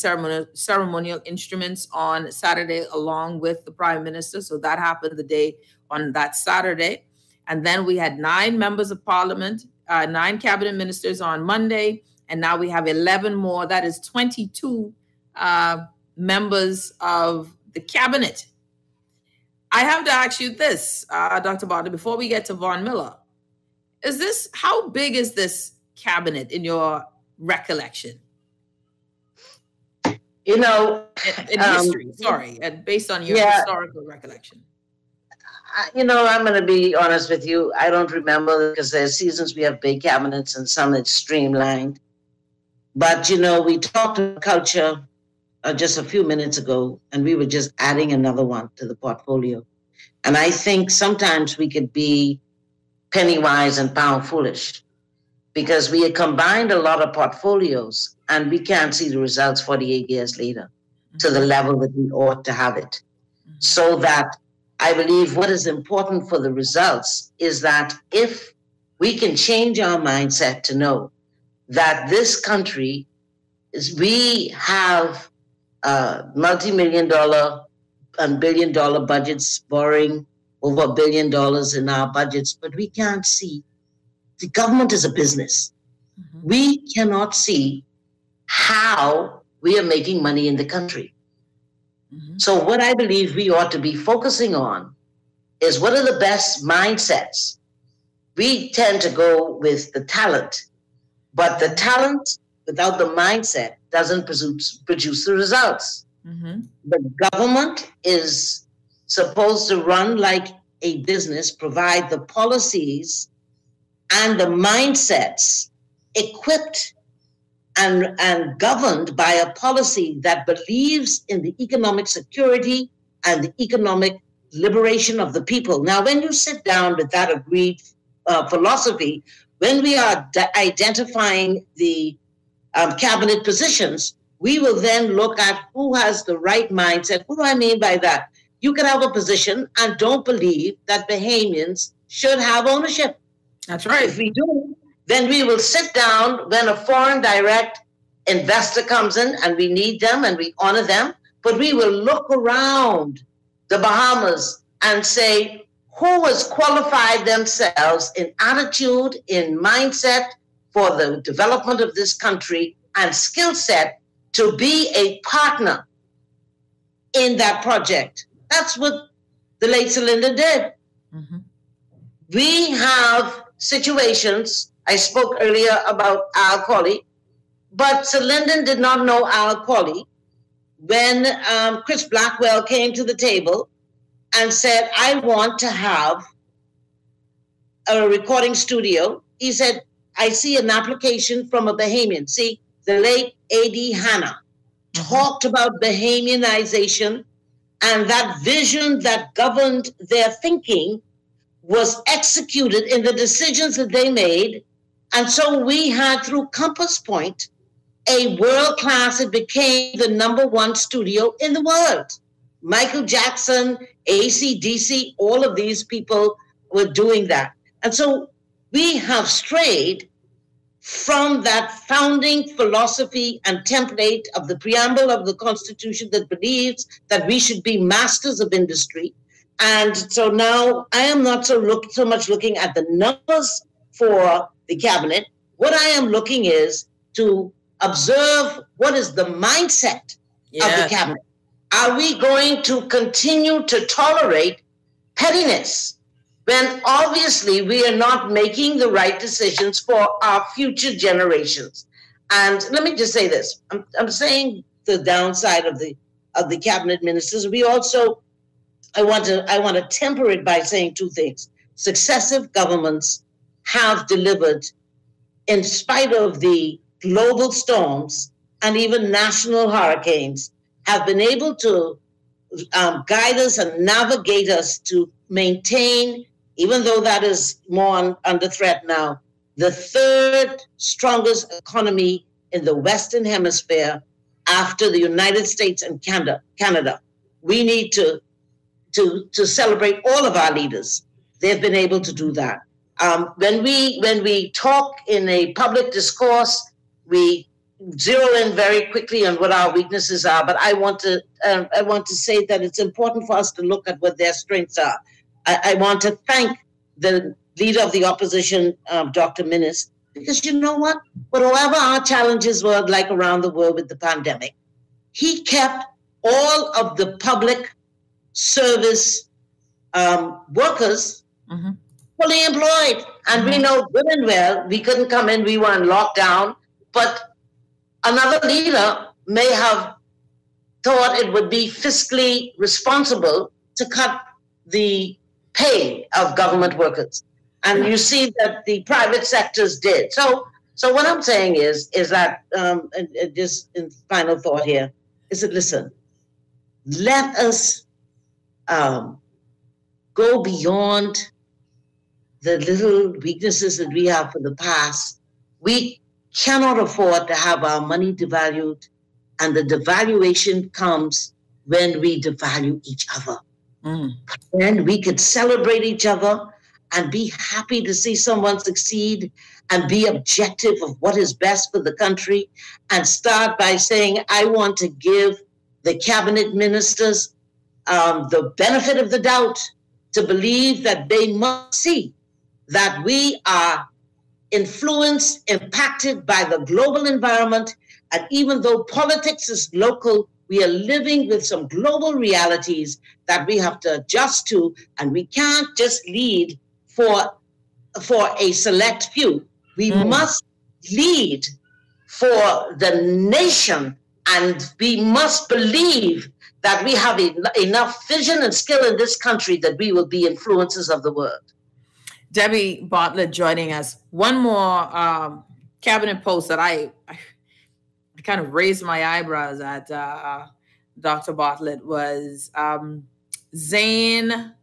ceremonial instruments on Saturday along with the prime minister. So that happened the day on that Saturday. And then we had 9 members of parliament, 9 cabinet ministers on Monday, and now we have 11 more. That is 22 members of the cabinet. I have to ask you this, Dr. Bartlett, before we get to Von Miller. How big is this cabinet in your recollection? You know, in history, and based on your historical recollection. I'm going to be honest with you. I don't remember because there's seasons we have big cabinets and some that's streamlined. But, we talked about culture just a few minutes ago, and we were just adding another one to the portfolio. And I think sometimes we could be penny wise and pound foolish because we have combined a lot of portfolios and we can't see the results 48 years later to the level that we ought to have it. So that I believe what is important for the results is that if we can change our mindset to know that this country we have multi-million-dollar and billion-dollar budgets, borrowing over $1 billion in our budgets, but we can't see. The government is a business. Mm-hmm. We cannot see how we are making money in the country. Mm-hmm. So what I believe we ought to be focusing on is what are the best mindsets. We tend to go with the talent, but the talent without the mindset doesn't produce the results. Mm-hmm. The government is supposed to run like a business, provide the policies and the mindsets equipped and governed by a policy that believes in the economic security and the economic liberation of the people. Now, when you sit down with that agreed philosophy, when we are identifying the cabinet positions, we will then look at who has the right mindset. What do I mean by that? You can have a position and don't believe that Bahamians should have ownership. That's right. If we do, then we will sit down when a foreign direct investor comes in, and we need them and we honor them, but we will look around the Bahamas and say, who has qualified themselves in attitude, in mindset for the development of this country and skill set to be a partner in that project. That's what the late Celinda did. Mm-hmm. We have situations, I spoke earlier about Al Colley, but Celinda did not know Al Colley when Chris Blackwell came to the table and said, I want to have a recording studio. He said, I see an application from a Bahamian. See, the late A.D. Hanna talked about Bahamianization, and that vision that governed their thinking was executed in the decisions that they made. And so we had, through Compass Point, a world-class, it became the #1 studio in the world. Michael Jackson, AC/DC, all of these people were doing that. And so we have strayed from that founding philosophy and template of the preamble of the Constitution that believes that we should be masters of industry. And so now I am not so much looking at the numbers for the cabinet. What I am looking is to observe what is the mindset of the cabinet. Are we going to continue to tolerate pettiness when obviously we are not making the right decisions for our future generations? And let me just say this. I'm saying the downside of the cabinet ministers. We also, I want to temper it by saying two things. Successive governments have delivered, in spite of the global storms and even national hurricanes, have been able to guide us and navigate us to maintain, even though that is more under threat now, the third strongest economy in the Western Hemisphere after the United States and Canada. We need to celebrate all of our leaders. They've been able to do that. When we talk in a public discourse, we zero in very quickly on what our weaknesses are. But I want to say that it's important for us to look at what their strengths are. I want to thank the leader of the opposition, Dr. Minnis, because you know what? Whatever our challenges were like around the world with the pandemic, he kept all of the public service workers fully employed. And we know good and well, we couldn't come in, we were in lockdown, but another leader may have thought it would be fiscally responsible to cut the pay of government workers. And you see that the private sectors did. So what I'm saying is that, and just in final thought here, is that, listen, let us go beyond the little weaknesses that we have for the past. We cannot afford to have our money devalued, and the devaluation comes when we devalue each other. And we could celebrate each other and be happy to see someone succeed and be objective of what is best for the country, and start by saying, I want to give the cabinet ministers the benefit of the doubt to believe that they must see that we are influenced, impacted by the global environment. And even though politics is local, we are living with some global realities that we have to adjust to, and we can't just lead for a select few. We must lead for the nation, and we must believe that we have enough vision and skill in this country that we will be influencers of the world. Debbie Bartlett joining us. One more cabinet post that I kind of raised my eyebrows at, Dr. Bartlett, was Zane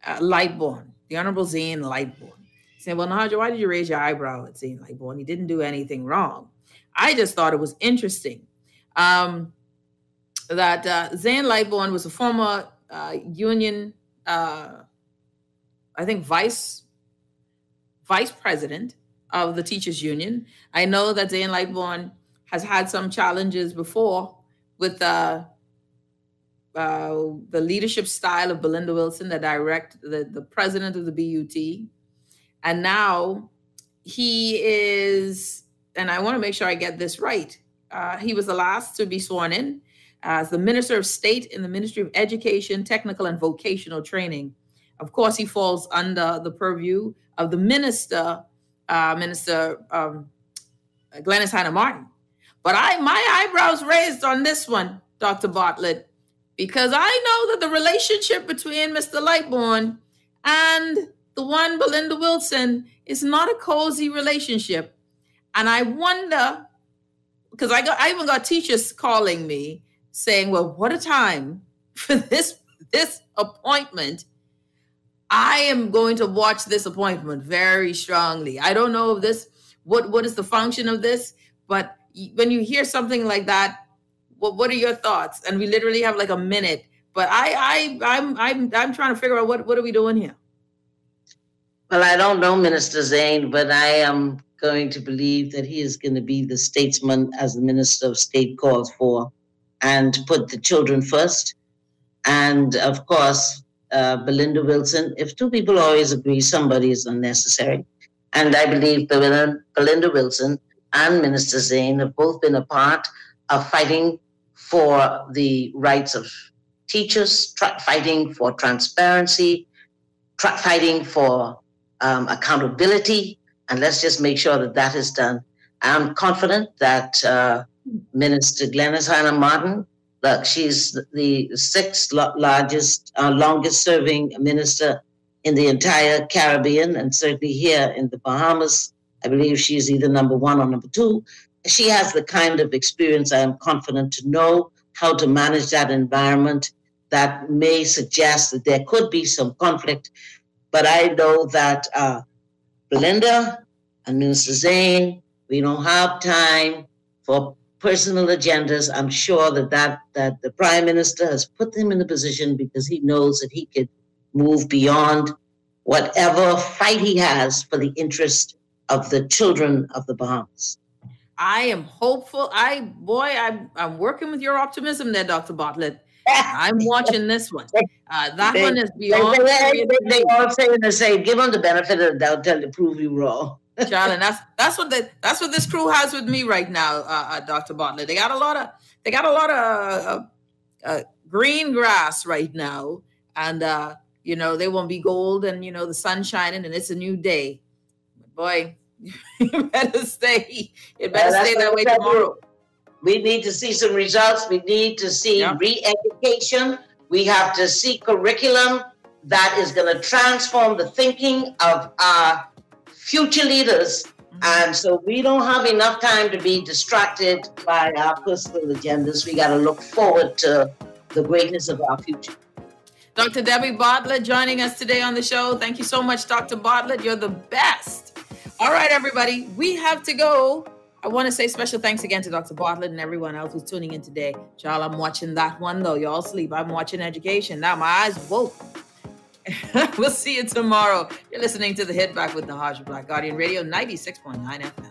Lightbourne, the Honorable Zane Lightbourne. He said, well, Nahaja, why did you raise your eyebrow at Zane Lightbourne? He didn't do anything wrong. I just thought it was interesting that Zane Lightbourne was a former union, I think, vice president of the teachers union. I know that Zane Lightbourne has had some challenges before with the leadership style of Belinda Wilson, the president of the BUT. And now he is, and I want to make sure I get this right, he was the last to be sworn in as the Minister of State in the Ministry of Education, Technical and Vocational Training. Of course, he falls under the purview of the Minister Glenys Hanna Martin. But my eyebrows raised on this one, Dr. Bartlett, because I know that the relationship between Mr. Lightbourne and the one Belinda Wilson is not a cozy relationship. And I wonder, because I even got teachers calling me saying, well, what a time for this appointment. I am going to watch this appointment very strongly. I don't know if what is the function of this, but when you hear something like that, what are your thoughts? And we literally have like a minute, but I'm trying to figure out what are we doing here? Well, I don't know Minister Zane, but I am going to believe that he is going to be the statesman, as the Minister of State calls for, and put the children first. And of course, Belinda Wilson, if two people always agree, somebody is unnecessary. And I believe Belinda Wilson and Minister Zane have both been a part of fighting for the rights of teachers, fighting for transparency, fighting for accountability. And let's just make sure that that is done. I'm confident that Minister Glenys Hanna Martin, look, she's the sixth longest serving minister in the entire Caribbean, and certainly here in the Bahamas. I believe she's either number one or number two. She has the kind of experience I am confident to know how to manage that environment that may suggest that there could be some conflict. But I know that Belinda and Minister Zane, we don't have time for personal agendas. I'm sure that the Prime Minister has put him in the position because he knows that he could move beyond whatever fight he has for the interest of the children of the Bahamas. I am hopeful. I'm working with your optimism there, Dr. Bartlett. I'm watching this one. That one is beyond. They all say the same. Give them the benefit of the doubt till to prove you wrong. Charlene, that's what this crew has with me right now, Dr. Bartlett. They got a lot of green grass right now, and they won't be gold, and the sun shining, and it's a new day. But boy, you better stay. It better stay that way tomorrow. We need to see some results. We need to see re-education. We have to see curriculum that is going to transform the thinking of our future leaders. And so we don't have enough time to be distracted by our personal agendas. We got to look forward to the greatness of our future. Dr. Debbie Bartlett joining us today on the show. Thank you so much, Dr. Bartlett. You're the best. All right, everybody, we have to go. I want to say special thanks again to Dr. Bartlett and everyone else who's tuning in today. Child, I'm watching that one, though. Y'all sleep. I'm watching education. Now my eyes woke. We'll see you tomorrow. You're listening to The Hit Back with Nahaja Black, Guardian Radio 96.9 FM.